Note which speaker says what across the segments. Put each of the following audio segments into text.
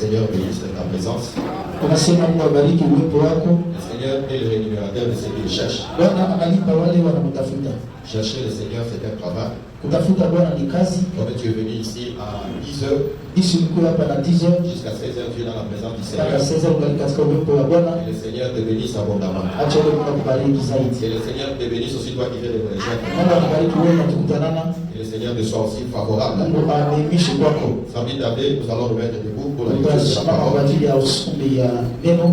Speaker 1: Seigneur bénisse ta présence.
Speaker 2: Tunasema Mungu abariki uwepo wako.
Speaker 1: Le Seigneur est le rémunérateur de ceux qui le cherchent.
Speaker 2: Bwana analipa wale wanamtafuta.
Speaker 1: Chercher le Seigneur, c'est un travail.
Speaker 2: Kutafuta Bwana ni kazi.
Speaker 1: Comme tu es venu ici à 10h,
Speaker 2: Ishi mkuu hapa na 10h
Speaker 1: jusqu'à 16h, tu es dans la présence du
Speaker 2: mpaka
Speaker 1: Seigneur.
Speaker 2: 16h ungali katika uwepo wa Bwana.
Speaker 1: Et le Seigneur te bénisse abondamment.
Speaker 2: Acha Mungu akubariki zaidi.
Speaker 1: Et le Seigneur te bénisse aussi toi qui viens de me rejoindre.
Speaker 2: Mungu akubariki wewe unatukutanana.
Speaker 1: Et le Seigneur te soit aussi favorable.
Speaker 2: Mungu aneemishe kwako.
Speaker 1: Sans plus tarder, nous allons nous mettre debout pour la lecture de la
Speaker 2: Tutasimama kwa
Speaker 1: parole.
Speaker 2: ajili ya usome ya neno.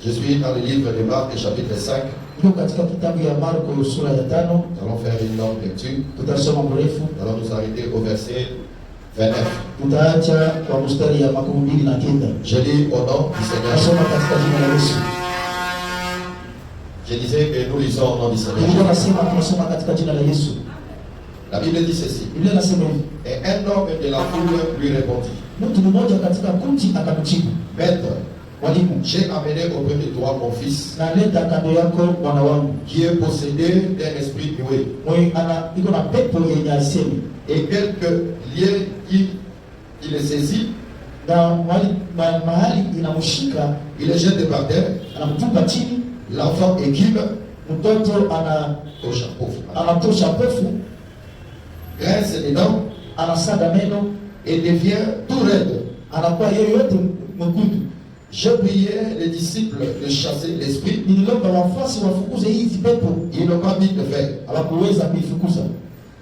Speaker 1: Je suis dans le livre de Marc, chapitre 5.
Speaker 2: Iko katika kitabu ya Marko sura ya 5.
Speaker 1: Nous allons faire une longue lecture.
Speaker 2: Tutasoma mrefu.
Speaker 1: Nous allons nous arrêter au verset 29.
Speaker 2: Tutaacha kwa mstari ya 29.
Speaker 1: Je lis au nom du Seigneur.
Speaker 2: Nasoma katika jina la Yesu.
Speaker 1: Je disais que nous lisons au nom du
Speaker 2: Nilikuwa
Speaker 1: Seigneur.
Speaker 2: nasema tunasoma katika jina la Yesu.
Speaker 1: La Bible dit ceci.
Speaker 2: Biblia inasema hivi.
Speaker 1: Et un homme de la foule lui répondit,
Speaker 2: Mtu mmoja katika kundi akamjibu,
Speaker 1: Maître,
Speaker 2: mwalimu,
Speaker 1: j'ai amené auprès de toi mon fils,
Speaker 2: naleta kando yako mwana wangu
Speaker 1: qui est possédé d'un esprit muet,
Speaker 2: mwenye iko na pepo yenye asemi,
Speaker 1: et quelques liens qui le saisit,
Speaker 2: na mahali inamshika,
Speaker 1: il le jette par terre,
Speaker 2: anamtupa chini,
Speaker 1: l'enfant équipe,
Speaker 2: mtoto
Speaker 1: au chapeau,
Speaker 2: anatosha pofu,
Speaker 1: grince les dents,
Speaker 2: anasaga meno,
Speaker 1: et devient tout raide.
Speaker 2: anakuwa yeye yote mwekundu.
Speaker 1: Je priais les disciples de chasser l'esprit,
Speaker 2: Niliomba wafuasi wafukuze hizi pepo,
Speaker 1: ils n'ont pas pu le faire.
Speaker 2: hawakuweza kuifukuza.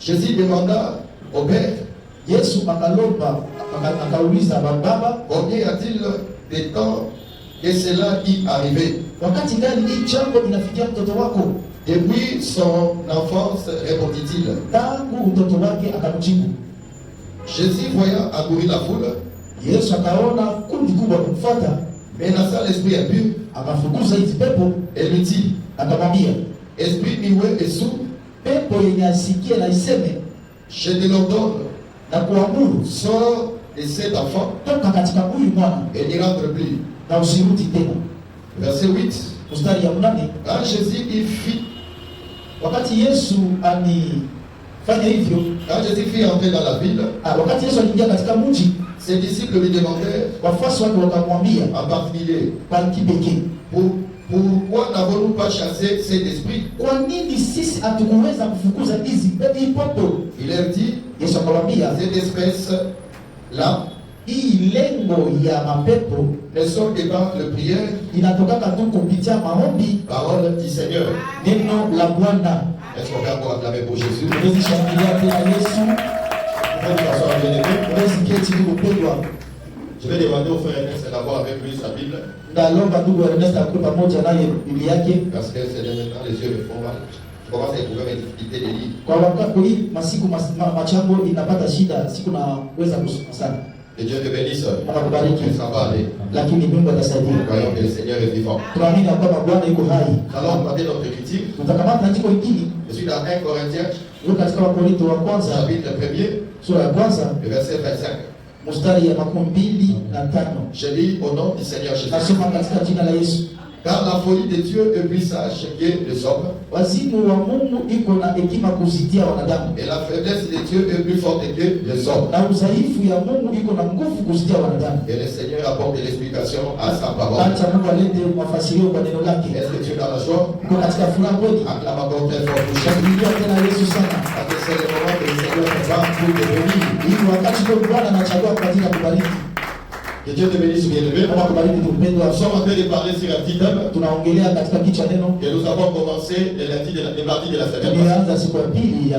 Speaker 1: Jésus demanda au Père,
Speaker 2: Yesu akalomba, akauliza baba,
Speaker 1: combien y a-t-il de temps que cela y arrivait?
Speaker 2: wakati gani hii jambo inafikia mtoto wako?
Speaker 1: Depuis son enfance, répondit-il.
Speaker 2: Tangu utoto wake, akamjibu.
Speaker 1: Jésus, voyant accourir la foule,
Speaker 2: Yesu akaona kundi kubwa kumfuata,
Speaker 1: menaça l'esprit impur
Speaker 2: akafukuza hizi pepo,
Speaker 1: et lui dit,
Speaker 2: akamwambia,
Speaker 1: esprit muet et sourd,
Speaker 2: pepo yenye asikie na iseme,
Speaker 1: je te l'ordonne,
Speaker 2: na kuamuru,
Speaker 1: sors de cet enfant
Speaker 2: toka katika huyu mwana
Speaker 1: et n'y rentre plus.
Speaker 2: na usirudi tena.
Speaker 1: Verset 8.
Speaker 2: Mstari ya 8.
Speaker 1: Quand Jésus y fit,
Speaker 2: Wakati Yesu alifanya hivyo,
Speaker 1: quand Jésus fit entrer dans la ville,
Speaker 2: wakati Yesu aliingia katika mji,
Speaker 1: ses disciples lui demandèrent
Speaker 2: wafuasi wake wakamwambia
Speaker 1: en particulier,
Speaker 2: kwa kipekee,
Speaker 1: pourquoi n'avons-nous pas chassé cet esprit?
Speaker 2: kwa nini sisi hatukuweza kufukuza hizi pepo?
Speaker 1: Il leur dit,
Speaker 2: Yesu akamwambia,
Speaker 1: cette espèce-là
Speaker 2: hii lengo ya mapepo
Speaker 1: ne sont que par le prière,
Speaker 2: inatokaka tu kupitia maombi,
Speaker 1: parole du Seigneur.
Speaker 2: neno la Bwana.
Speaker 1: Est-ce qu'on peut encore acclamer pour Jésus?
Speaker 2: Huwezi shangilia tena Yesu,
Speaker 1: Frère François bien-aimé,
Speaker 2: huwezi keti tu kupendwa.
Speaker 1: je vais demander au frère Ernest d'avoir avec lui sa Bible,
Speaker 2: Ndalomba ndugu Ernest akuwe pamoja naye Biblia yake.
Speaker 1: parce que c'est maintenant les yeux me font mal. Je commence à éprouver mes difficultés de lire.
Speaker 2: Kwa wakati hii masiku machango inapata shida, siku naweza kusoma sana.
Speaker 1: Que Dieu te bénisse.
Speaker 2: Anakubariki,
Speaker 1: Ça va aller.
Speaker 2: lakini Mungu atasaidia.
Speaker 1: Nous croyons que le Seigneur est vivant.
Speaker 2: Tunaamini ya kwamba Bwana yuko hai.
Speaker 1: Nous allons augmenter notre critique.
Speaker 2: Tutakamata andiko hili
Speaker 1: Je suis dans 1 Corinthiens,
Speaker 2: liko katika Wakorintho wa kwanza
Speaker 1: chapitre 1er,
Speaker 2: sura ya kwanza
Speaker 1: le verset 25.
Speaker 2: mstari ya 25.
Speaker 1: Je lis au nom du Seigneur Jésus.
Speaker 2: Nasoma katika jina la Yesu.
Speaker 1: Car la folie de Dieu est plus sage que les hommes,
Speaker 2: Wazimu wa Mungu iko na hekima kuzitia wanadamu,
Speaker 1: et la faiblesse de Dieu est plus forte que les hommes.
Speaker 2: na udhaifu ya Mungu iko na nguvu kuzitia wanadamu.
Speaker 1: Et le Seigneur apporte l'explication à sa parole.
Speaker 2: Acha Mungu alete mafasirio kwa neno lake.
Speaker 1: Est-ce que tu es dans la joie?
Speaker 2: Uko katika furaha kweli?
Speaker 1: Acclame encore très fort pour Jésus.
Speaker 2: Shangilia tena Yesu sana.
Speaker 1: Parce que c'est le moment que le Seigneur te va pour te bénir.
Speaker 2: Hii wakati ndio Bwana anachagua kwa ajili ya kubariki.
Speaker 1: Que Dieu te bénisse, bien-aimé.
Speaker 2: Kama kubariki
Speaker 1: Nous
Speaker 2: tumpendwa.
Speaker 1: sommes en train de parler sur un petit thème
Speaker 2: Tunaongelea katika kichwa neno.
Speaker 1: que nous avons commencé le mardi de la semaine passée.
Speaker 2: Tulianza siku ya pili ya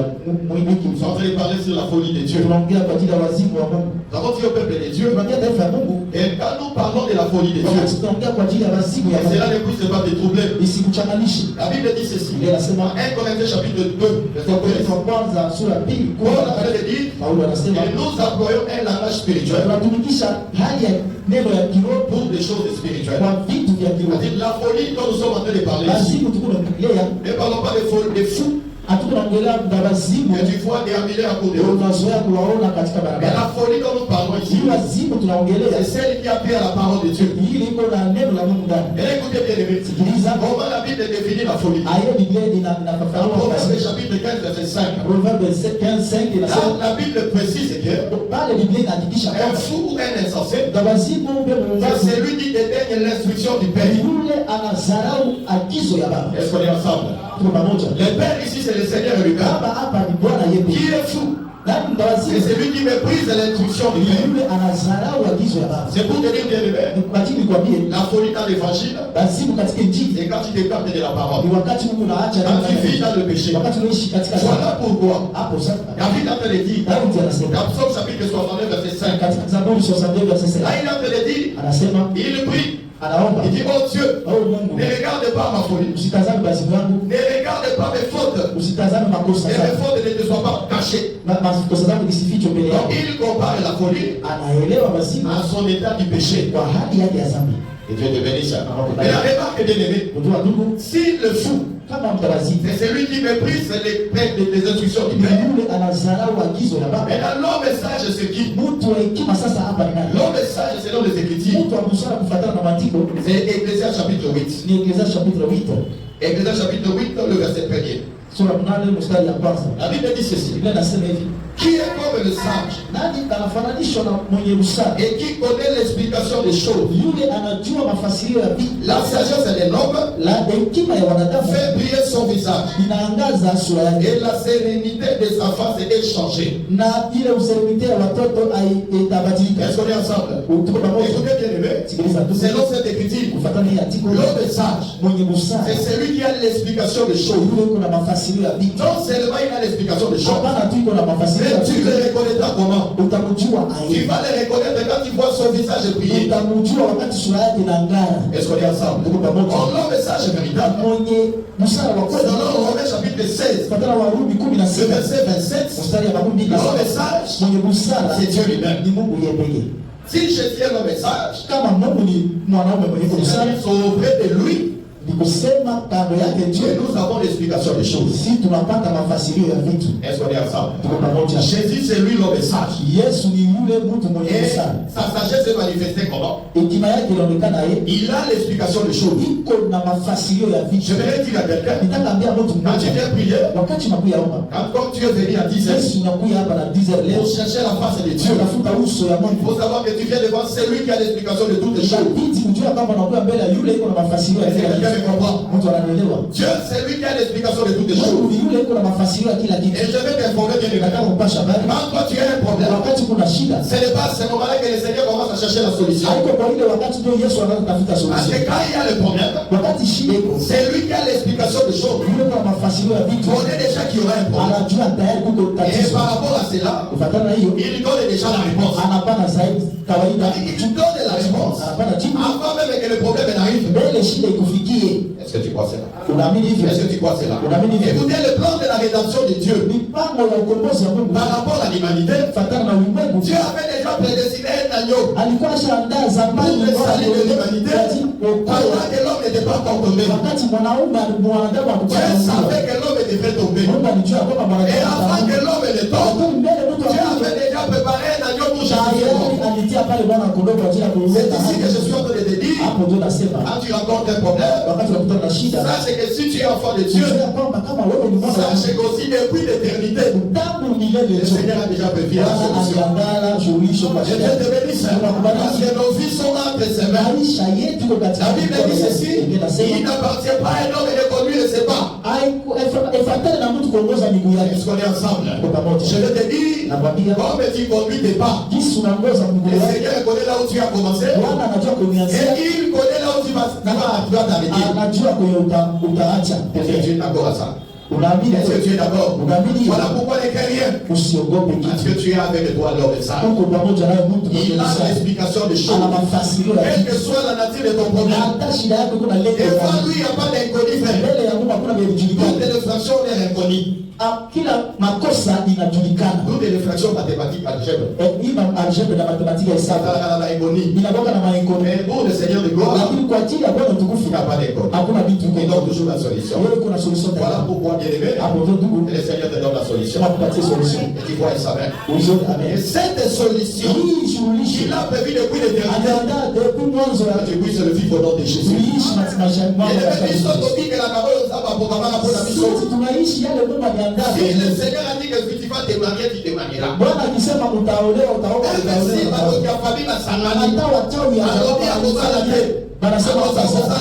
Speaker 2: wiki
Speaker 1: Nous sommes en train de parler sur la folie de Dieu.
Speaker 2: tunaongea kwa ajili ya wazimu wa Mungu.
Speaker 1: Nous avons dit au peuple de Dieu,
Speaker 2: Tunaongea taifa ya Mungu.
Speaker 1: et quand nous parlons de la folie de Dieu,
Speaker 2: Wakati tunaongea kwa ajili ya wazimu ya
Speaker 1: cela
Speaker 2: Mungu,
Speaker 1: ne puisse pas te troubler.
Speaker 2: isikuchanganyishe.
Speaker 1: La Bible dit ceci.
Speaker 2: Biblia inasema
Speaker 1: 1 Corinthiens chapitre 2, verset
Speaker 2: Wakorintho
Speaker 1: 13.
Speaker 2: wa kwanza sura ya pili
Speaker 1: Paul
Speaker 2: kwa
Speaker 1: a fait de dire
Speaker 2: Paulo anasema
Speaker 1: que nous employons un langage spirituel
Speaker 2: tunatumikisha hali ya neno ya kiroho
Speaker 1: pour des choses spirituelles.
Speaker 2: kwa vitu vya kiroho.
Speaker 1: C'est-à-dire la folie dont nous sommes en train de parler ici.
Speaker 2: Wazimu tuko tunaongelea,
Speaker 1: Ne parlons pas des fous
Speaker 2: hatukunaongelea na wazimu
Speaker 1: que tu vois déambuler à côté de
Speaker 2: ndio
Speaker 1: eux.
Speaker 2: unazoea kuwaona katika
Speaker 1: Mais
Speaker 2: barabara.
Speaker 1: la folie dont nous parlons ici,
Speaker 2: Hii wazimu tunaongelea
Speaker 1: c'est celle qui a pris à la parole de Dieu.
Speaker 2: hii fikiri iko na neno la Mungu ndani.
Speaker 1: Et là, écoutez bien aimé,
Speaker 2: Sikiliza.
Speaker 1: comment la Bible définit la folie?
Speaker 2: Ayo Biblia
Speaker 1: Dans
Speaker 2: inafafanua
Speaker 1: Proverbe chapitre 15 verset 5.
Speaker 2: Proverbe 15:5
Speaker 1: Là,
Speaker 2: inasema
Speaker 1: la Bible précise que
Speaker 2: pale Biblia inahakikisha
Speaker 1: un
Speaker 2: kwamba
Speaker 1: fou ou un insensé,
Speaker 2: wazimu ube
Speaker 1: c'est
Speaker 2: muumbaji
Speaker 1: celui qui dédaigne l'instruction du Père.
Speaker 2: yule anadharau agizo ya baba.
Speaker 1: Est-ce qu'on est ensemble?
Speaker 2: Tuko pamoja.
Speaker 1: Le Père ici, c'est le Seigneur lui-même.
Speaker 2: Baba hapa ni Bwana yeye.
Speaker 1: Qui est fou?
Speaker 2: Nani
Speaker 1: C'est
Speaker 2: ndawazimu?
Speaker 1: celui qui méprise l'instruction du Père.
Speaker 2: Yule anadharau agizo ya baba.
Speaker 1: C'est pour te dire, bien aimé,
Speaker 2: Kwa ajili nikwambie
Speaker 1: la folie dans l'évangile,
Speaker 2: wazimu katika injili
Speaker 1: c'est quand tu t'écartes de la parole.
Speaker 2: ni wakati Mungu unaacha
Speaker 1: Quand tu vis dans le péché.
Speaker 2: wakati unaishi katika
Speaker 1: Voilà pourquoi
Speaker 2: hapo sasa.
Speaker 1: David est en train de dire,
Speaker 2: Daudi anasema
Speaker 1: dans Psaume chapitre 69 verset 5,
Speaker 2: katika Zaburi 62 verset 7
Speaker 1: là il est en train de dire,
Speaker 2: anasema
Speaker 1: il prie,
Speaker 2: anaomba
Speaker 1: il dit, oh Dieu,
Speaker 2: oh Mungu
Speaker 1: ne regarde pas ma folie,
Speaker 2: usitazame bazimu yangu,
Speaker 1: ne regarde pas mes fautes,
Speaker 2: usitazame makosa
Speaker 1: et mes
Speaker 2: yangu,
Speaker 1: fautes ne te soient pas cachées.
Speaker 2: makosa yangu isifichwe mbele
Speaker 1: Donc
Speaker 2: yako.
Speaker 1: il compare la folie
Speaker 2: Anaelewa bazimu
Speaker 1: à son état du péché.
Speaker 2: kwa hali yake ya dhambi.
Speaker 1: Et Dieu te bénisse. Et la remarque, bien aimé,
Speaker 2: Unajua ndugu,
Speaker 1: si le fou,
Speaker 2: kama mtawazimu
Speaker 1: c'est celui qui méprise les instructions du
Speaker 2: ni
Speaker 1: Père.
Speaker 2: yule anadharau agizo ya baba.
Speaker 1: Maintenant, l'homme sage, c'est qui?
Speaker 2: Mtu wa hekima sasa hapa ni nani?
Speaker 1: L'homme sage, selon les Écritures,
Speaker 2: Mtu wa busara kufuatana na maandiko
Speaker 1: c'est Ecclésias chapitre 8.
Speaker 2: ni Ecclésias chapitre 8
Speaker 1: Ecclésias chapitre 8, le verset 1er.
Speaker 2: sura 8 mstari ya kwanza.
Speaker 1: La Bible dit ceci.
Speaker 2: Biblia inasema hivi,
Speaker 1: Qui est comme le sage
Speaker 2: nani anafananishwa na mwenye busara?
Speaker 1: et qui connaît l'explication des choses?
Speaker 2: Yule anajua mafasirio ya vitu.
Speaker 1: La sagesse de l'homme
Speaker 2: La hekima ya wanadamu
Speaker 1: fait briller son visage
Speaker 2: inaangaza sura yake,
Speaker 1: et la sérénité de sa face est changée.
Speaker 2: na ile userenite ya watoto itabadilika.
Speaker 1: Est-ce qu'on est ensemble?
Speaker 2: Tuko pamoja.
Speaker 1: Écoutez bien aimé,
Speaker 2: Sikiliza tu.
Speaker 1: selon cette écriture,
Speaker 2: Kufuatana hii article,
Speaker 1: l'homme sage,
Speaker 2: mwenye busara
Speaker 1: c'est celui qui a l'explication des choses.
Speaker 2: yule kuna mafasirio ya vitu.
Speaker 1: Non seulement il a l'explication des choses,
Speaker 2: Hapana tu iko na mafasirio
Speaker 1: mais
Speaker 2: ya
Speaker 1: tu
Speaker 2: vitu.
Speaker 1: le reconnaîtras comment?
Speaker 2: Utamjua
Speaker 1: Tu
Speaker 2: aina.
Speaker 1: vas le reconnaître quand tu vois son visage briller.
Speaker 2: Utamjua wakati sura yake inang'ara.
Speaker 1: Est-ce qu'on est ensemble?
Speaker 2: Tuko pamoja.
Speaker 1: Oh, l'homme sage véritable.
Speaker 2: Mwenye busara wa kweli.
Speaker 1: Selon Romains chapitre 16,
Speaker 2: Kufuatana na Warumi
Speaker 1: le
Speaker 2: 16
Speaker 1: verset 27,
Speaker 2: mstari ya 12
Speaker 1: l'homme sage,
Speaker 2: mwenye busara
Speaker 1: c'est Dieu lui-même.
Speaker 2: ni Mungu yeye pekee.
Speaker 1: Si je tiens l'homme sage,
Speaker 2: Kama Mungu ni mwanaume mwenye busara,
Speaker 1: c'est-à-dire sont auprès de lui,
Speaker 2: ni kusema kando yake
Speaker 1: et
Speaker 2: Dieu,
Speaker 1: nous avons l'explication des choses.
Speaker 2: si tunapata mafasirio ya vitu.
Speaker 1: Est-ce qu'on est ensemble?
Speaker 2: Tuko pamoja.
Speaker 1: Jésus, c'est lui l'homme sage.
Speaker 2: Yesu ni yule mtu mwenye
Speaker 1: Et
Speaker 2: busara.
Speaker 1: sa sagesse est manifestée comment?
Speaker 2: Hekima yake inaonekana yeye
Speaker 1: Il a l'explication des choses.
Speaker 2: iko na mafasirio ya vitu.
Speaker 1: Je vais dire à quelqu'un,
Speaker 2: Nitaka ambia mtu
Speaker 1: quand tu
Speaker 2: mmoja,
Speaker 1: viens prier,
Speaker 2: wakati unakuya omba,
Speaker 1: quand comme tu es venu à 10 heures,
Speaker 2: Yesu unakuya hapa na 10 heures leo,
Speaker 1: pour chercher la face de Dieu,
Speaker 2: unafuta uso ya
Speaker 1: il
Speaker 2: Mungu.
Speaker 1: faut savoir que tu viens devant celui qui a l'explication de toutes les choses.
Speaker 2: Inabidi ujue kama unakuya mbele ya yule iko na mafasirio ya
Speaker 1: Est-ce que
Speaker 2: kila
Speaker 1: quelqu'un me
Speaker 2: kitu.
Speaker 1: comprend?
Speaker 2: Mtu ananielewa?
Speaker 1: Dieu, c'est lui qui a l'explication de toutes les
Speaker 2: Mungu
Speaker 1: choses.
Speaker 2: ni yule iko na mafasirio ya kila
Speaker 1: Et
Speaker 2: kitu.
Speaker 1: je vais t'informer bien
Speaker 2: Nataka
Speaker 1: évidemment.
Speaker 2: kupasha habari.
Speaker 1: Quand toi tu as un problème,
Speaker 2: Wakati kuna shida,
Speaker 1: ce n'est pas à ce moment-là que le Seigneur commence à chercher la solution.
Speaker 2: haiko kwa ile wakati ndio Yesu anaanza kutafuta
Speaker 1: Parce que
Speaker 2: solution.
Speaker 1: quand il y a le problème,
Speaker 2: Wakati shida iko,
Speaker 1: c'est lui qui a l'explication des choses.
Speaker 2: yule kwa mafasirio ya vitu,
Speaker 1: Il connaît déjà qu'il y aura un problème.
Speaker 2: anajua tayari kuko
Speaker 1: Et
Speaker 2: tatizo.
Speaker 1: par rapport à cela,
Speaker 2: Kufuatana na hiyo,
Speaker 1: il donne déjà la réponse.
Speaker 2: anapana zaidi kawaida,
Speaker 1: Il donne la réponse
Speaker 2: anapana jibu
Speaker 1: avant même que le problème n'arrive.
Speaker 2: mbele shida ikufikie.
Speaker 1: Est-ce que tu crois cela?
Speaker 2: Unaamini hivyo?
Speaker 1: Est-ce que tu crois cela? Écoutez le plan de la rédemption de Dieu
Speaker 2: Mipango ya ukombozi wa Mungu
Speaker 1: par rapport à l'humanité.
Speaker 2: kufuatana na ulimwengu,
Speaker 1: Dieu avait déjà prédestiné un agneau
Speaker 2: alikuwa ashaandaa zamani
Speaker 1: pour le salut de l'humanité pendant que l'homme n'était pas encore tombé.
Speaker 2: wakati mwanadamu
Speaker 1: Dieu
Speaker 2: alikuwa
Speaker 1: savait que l'homme devrait tomber.
Speaker 2: Mungu alijua kwamba
Speaker 1: Et avant
Speaker 2: mwanadamu
Speaker 1: que l'homme ne tombe,
Speaker 2: lakini mbele mtu
Speaker 1: Dieu
Speaker 2: wa
Speaker 1: avait déjà préparé un agneau pour
Speaker 2: tayari
Speaker 1: Jésus.
Speaker 2: alitia pale mwana kondoo kwa ajili ya
Speaker 1: C'est
Speaker 2: kuleta
Speaker 1: ici que je suis en train de te dire,
Speaker 2: hapo. Ndio nasema
Speaker 1: quand tu rencontres un problème,
Speaker 2: wakati unakutana na shida,
Speaker 1: sache que si tu es enfant de Dieu,
Speaker 2: ujue kwamba kama wewe ni mwana wa
Speaker 1: sache qu'aussi depuis l'éternité,
Speaker 2: tangu milele
Speaker 1: le Seigneur a déjà prévu la
Speaker 2: Bwana
Speaker 1: solution.
Speaker 2: aliandaa suluhisho kwa
Speaker 1: Je
Speaker 2: shida.
Speaker 1: vais te bénir, parce que nos vies sont entre ses mains.
Speaker 2: Maisha yetu iko katika
Speaker 1: La Bible dit ceci,
Speaker 2: Biblia inasema
Speaker 1: il n'appartient pas à un homme de conduire ses pas.
Speaker 2: haifuatani na mtu kuongoza miguu yake.
Speaker 1: Est-ce qu'on est ensemble?
Speaker 2: Tuko pamoja.
Speaker 1: Je vais te dire,
Speaker 2: Nakwambia
Speaker 1: comme tu conduis tes pas,
Speaker 2: jinsi unaongoza miguu
Speaker 1: le
Speaker 2: yake,
Speaker 1: Seigneur connaît là où tu as commencé,
Speaker 2: Bwana anajua
Speaker 1: et
Speaker 2: kunianzia,
Speaker 1: il connaît là où tu vas t'arrêter.
Speaker 2: anajua kwenye utaacha.
Speaker 1: Est-ce que tu es d'accord à ça?
Speaker 2: Unaamini?
Speaker 1: Est-ce que tu es d'accord?
Speaker 2: Unaamini?
Speaker 1: Voilà pourquoi ne crains rien.
Speaker 2: Usiogope
Speaker 1: Parce
Speaker 2: kitu.
Speaker 1: que tu es avec toi l'homme ça.
Speaker 2: Uko pamoja naye mtu mwenye
Speaker 1: Il a
Speaker 2: busara.
Speaker 1: l'explication des choses.
Speaker 2: Ana mafasirio ya
Speaker 1: Quelle
Speaker 2: vitu.
Speaker 1: que soit la nature de ton problème.
Speaker 2: Hata shida yako kuna lengo
Speaker 1: Devant
Speaker 2: gani?
Speaker 1: lui, il n'y a pas d'inconnu, frère.
Speaker 2: Mbele ya Mungu hakuna vya
Speaker 1: Toutes
Speaker 2: kujulikana.
Speaker 1: les infractions sont inconnues.
Speaker 2: Kila makosa inajulikana.
Speaker 1: Toutes les infractions mathématiques, algèbre.
Speaker 2: Hii algebra na matematiki ya hesabu
Speaker 1: La inconnu.
Speaker 2: inakuwa na maeneo.
Speaker 1: Mais pour le Seigneur de gloire,
Speaker 2: Lakini kwa ajili ya Bwana utukufu
Speaker 1: il n'y a pas d'inconnu.
Speaker 2: hakuna vitu
Speaker 1: Il
Speaker 2: vingi.
Speaker 1: donne toujours la solution.
Speaker 2: Wewe kuna solution
Speaker 1: Voilà
Speaker 2: tayari.
Speaker 1: pourquoi, bien aimé,
Speaker 2: Hapo ndio ndugu
Speaker 1: le Seigneur te donne la solution.
Speaker 2: tunakupatia solution.
Speaker 1: Et tu vois sa main.
Speaker 2: Uzione
Speaker 1: Et
Speaker 2: amen.
Speaker 1: cette solution,
Speaker 2: Hii suluhisho
Speaker 1: il a prévu depuis l'éternité.
Speaker 2: aliandaa depuis mwanzo ya
Speaker 1: tu puisses le vivre au nom de Jésus.
Speaker 2: kuishi maisha
Speaker 1: Et
Speaker 2: mambo ya
Speaker 1: le Christ
Speaker 2: Kristo.
Speaker 1: dit que la parole de Saba pour Kamara pour la mission.
Speaker 2: Sisi tunaishi yale Mungu aliandaa.
Speaker 1: Si le Seigneur a dit que si tu vas te marier, tu te marieras.
Speaker 2: Bwana akisema utaolewa, utaoa,
Speaker 1: Même si
Speaker 2: utaolewa.
Speaker 1: votre famille va s'arranger,
Speaker 2: Hata wachawi ya
Speaker 1: alors il y a
Speaker 2: Mungu
Speaker 1: besoin de
Speaker 2: wanasema sasa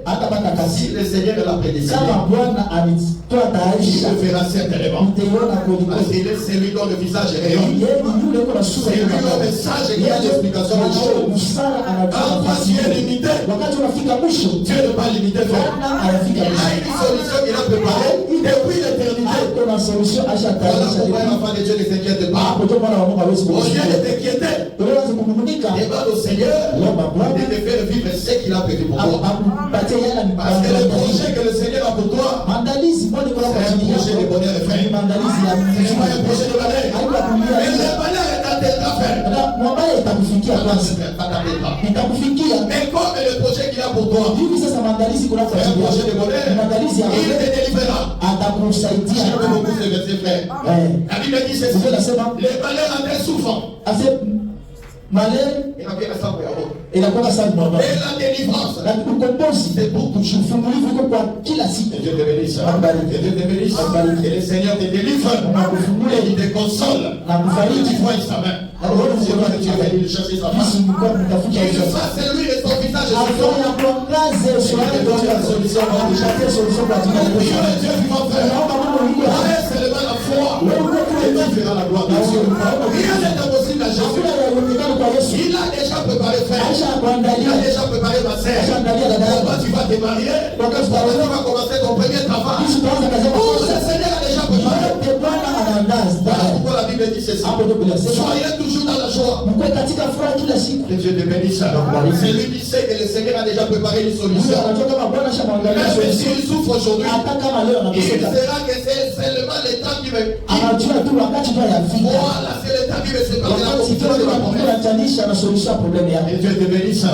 Speaker 2: hata pata
Speaker 1: si
Speaker 2: kazi.
Speaker 1: le Seigneur l'a prédestiné,
Speaker 2: Kama Bwana alitoa
Speaker 1: il
Speaker 2: taarifa,
Speaker 1: le fera certainement.
Speaker 2: mtaiona kweli
Speaker 1: Parce
Speaker 2: kweli.
Speaker 1: qu'il est celui dont le visage est rayonnant.
Speaker 2: Yeye ni yule kwa sura
Speaker 1: C'est
Speaker 2: ya
Speaker 1: lui le message qui a l'explication des choses.
Speaker 2: Msara anajua
Speaker 1: Quand toi
Speaker 2: nafasi
Speaker 1: tu es
Speaker 2: yake.
Speaker 1: limité,
Speaker 2: Wakati unafika mwisho,
Speaker 1: Dieu n'est pas limité, frère.
Speaker 2: Bwana anafika
Speaker 1: Il a
Speaker 2: mwisho.
Speaker 1: une solution qu'il a préparée depuis l'éternité.
Speaker 2: Hapo na solution
Speaker 1: Voilà
Speaker 2: ashatayarisha.
Speaker 1: pourquoi un enfant de Dieu ne s'inquiète pas.
Speaker 2: Hapo ndio mwana wa Mungu hawezi
Speaker 1: Au lieu de
Speaker 2: kusikia.
Speaker 1: t'inquiéter,
Speaker 2: Tunaanza kumumunika.
Speaker 1: demande au Seigneur
Speaker 2: Lomba Bwana
Speaker 1: de te faire vivre ce qu'il a prévu pour toi.
Speaker 2: akupatie yale
Speaker 1: Parce que le
Speaker 2: mipango.
Speaker 1: projet que le Seigneur a pour toi,
Speaker 2: Maandalizi moja kwa
Speaker 1: c'est un projet de bonheur et
Speaker 2: ni
Speaker 1: frère.
Speaker 2: maandalizi ya
Speaker 1: C'est pas un projet de malheur.
Speaker 2: haiko kulia.
Speaker 1: Mais le malheur est en tes affaires.
Speaker 2: Na mwambie itakufikia kwanza. Itakufikia.
Speaker 1: Mais comme le projet qu'il a pour toi,
Speaker 2: Hivi sasa maandalizi kuna kwa
Speaker 1: c'est un projet de bonheur,
Speaker 2: maandalizi ya
Speaker 1: il te délivrera.
Speaker 2: atakusaidia.
Speaker 1: J'aime beaucoup ce verset, frère. La Bible dit ceci. Les malheurs en tes souffrant.
Speaker 2: Ase malheur
Speaker 1: Il a bien la sabre.
Speaker 2: inakuwa sana mwamba.
Speaker 1: Et la délivrance,
Speaker 2: Na kukombozi
Speaker 1: c'est pour toujours.
Speaker 2: ufungulivu uko kwa kila siku.
Speaker 1: Que Dieu te bénisse.
Speaker 2: Amen.
Speaker 1: Que Dieu te bénisse. Et le Seigneur te délivre. Et il te console.
Speaker 2: Na kufariji
Speaker 1: Tu vois sa main. C'est toi que tu es venu chercher sa main.
Speaker 2: Yesu mko mtafuta
Speaker 1: Et
Speaker 2: hiyo.
Speaker 1: ça, c'est lui et son visage. Et son nom.
Speaker 2: Afanya kuangaze swali kwa solution kwa kuchatia solution kwa ajili ya
Speaker 1: Dieu
Speaker 2: Yesu.
Speaker 1: est Dieu vivant, frère.
Speaker 2: Naomba Mungu hiyo.
Speaker 1: Avec seulement la foi. Et tu verras la gloire de Dieu. Rien n'est impossible à Jésus.
Speaker 2: Hakuna yawezekana kwa Yesu.
Speaker 1: Il a déjà préparé, frère.
Speaker 2: Aisha
Speaker 1: Il a
Speaker 2: kuandalia.
Speaker 1: déjà préparé ma sœur.
Speaker 2: Aisha andalia dada yako.
Speaker 1: Comment tu vas te marier? Comment tu vas commencer ton premier travail?
Speaker 2: Yesu tuanza kazi yako.
Speaker 1: Tout le Seigneur a déjà préparé.
Speaker 2: Yote Bwana anaandaa.
Speaker 1: Voilà pourquoi la Bible dit ceci.
Speaker 2: Hapo ndio bila sema.
Speaker 1: Soyez toujours dans la joie.
Speaker 2: Mko katika furaha kila siku.
Speaker 1: Que Dieu te bénisse. C'est lui qui sait que le Seigneur a déjà préparé une
Speaker 2: Mungu
Speaker 1: solution.
Speaker 2: anajua kama Bwana shamwangalia
Speaker 1: Même
Speaker 2: solution.
Speaker 1: s'il souffre aujourd'hui,
Speaker 2: Hata kama leo
Speaker 1: il
Speaker 2: anateseka.
Speaker 1: sera que c'est seulement le temps qui me...
Speaker 2: Anajua tu wakati ndio yafika.
Speaker 1: Voilà, c'est le temps qui me sépare de la
Speaker 2: Wakati
Speaker 1: confusion de ma promesse.
Speaker 2: tunatanisha na solution ya problème yako.
Speaker 1: Que Dieu te bénisse.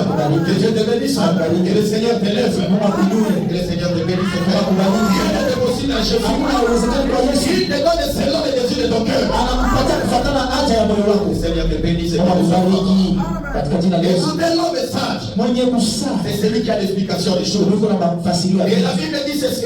Speaker 1: Que Dieu te bénisse. Que le Seigneur t'élève.
Speaker 2: Mungu akuinue.
Speaker 1: Que le Seigneur te bénisse. Rien n'est possible à Jésus.
Speaker 2: Hakuna uwezekano kwa Yesu.
Speaker 1: Il te donne selon les désirs de ton cœur.
Speaker 2: Anakupatia kufuatana na haja ya moyo wako.
Speaker 1: Le Seigneur te bénisse.
Speaker 2: Mungu akubariki katika jina la Yesu.
Speaker 1: Écoutez-le message.
Speaker 2: Mwenye busara
Speaker 1: C'est celui qui a l'explication des choses.
Speaker 2: ndio na mafasirio ya
Speaker 1: Et la Bible dit ceci.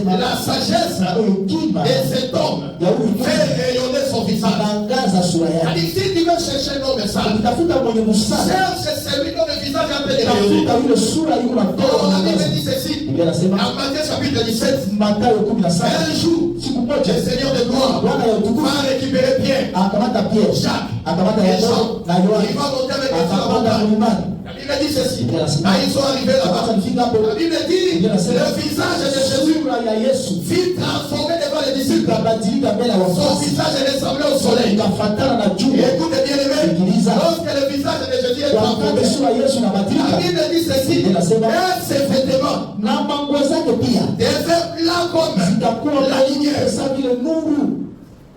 Speaker 1: La sagesse
Speaker 2: hekima
Speaker 1: de cet homme
Speaker 2: ya huyu mtu
Speaker 1: fait rayonner son visage.
Speaker 2: anaangaza sura yake.
Speaker 1: C'est-à-dire, si tu veux chercher nos messages,
Speaker 2: Utafuta mwenye busara,
Speaker 1: cherche celui dont le visage est en train de rayonner.
Speaker 2: tafuta yule sura yuko na
Speaker 1: Oh, la Bible
Speaker 2: toa.
Speaker 1: dit ceci.
Speaker 2: Biblia inasema
Speaker 1: En Matthieu chapitre 17,
Speaker 2: Mathayo 17
Speaker 1: un jour,
Speaker 2: siku moja
Speaker 1: le Seigneur de gloire
Speaker 2: Bwana ya utukufu
Speaker 1: va récupérer Pierre,
Speaker 2: akamata Pierre,
Speaker 1: Jacques
Speaker 2: akamata
Speaker 1: et
Speaker 2: Yakobo
Speaker 1: Jean.
Speaker 2: na Yohana,
Speaker 1: Il va monter avec eux sur la
Speaker 2: akapanda
Speaker 1: montagne.
Speaker 2: mlimani.
Speaker 1: La Bible dit ceci. Quand ils sont arrivés là-bas,
Speaker 2: Wakati alifika hapo,
Speaker 1: la Bible dit le visage de Jésus
Speaker 2: sura ya Yesu
Speaker 1: fut transformé devant les disciples.
Speaker 2: ikabadilika mbele ya
Speaker 1: Son
Speaker 2: wafuasi,
Speaker 1: visage est ressemblé au soleil.
Speaker 2: ikafatana na
Speaker 1: Et
Speaker 2: jua.
Speaker 1: écoutez bien aimé, lorsque le visage de Jésus est transformé,
Speaker 2: Wakati sura ya Yesu
Speaker 1: la
Speaker 2: inabadilika
Speaker 1: Bible dit ceci, et ses vêtements
Speaker 2: na manguo zake pia
Speaker 1: devaient blancs comme
Speaker 2: zitakuwa
Speaker 1: la lumière.
Speaker 2: kama vile nuru.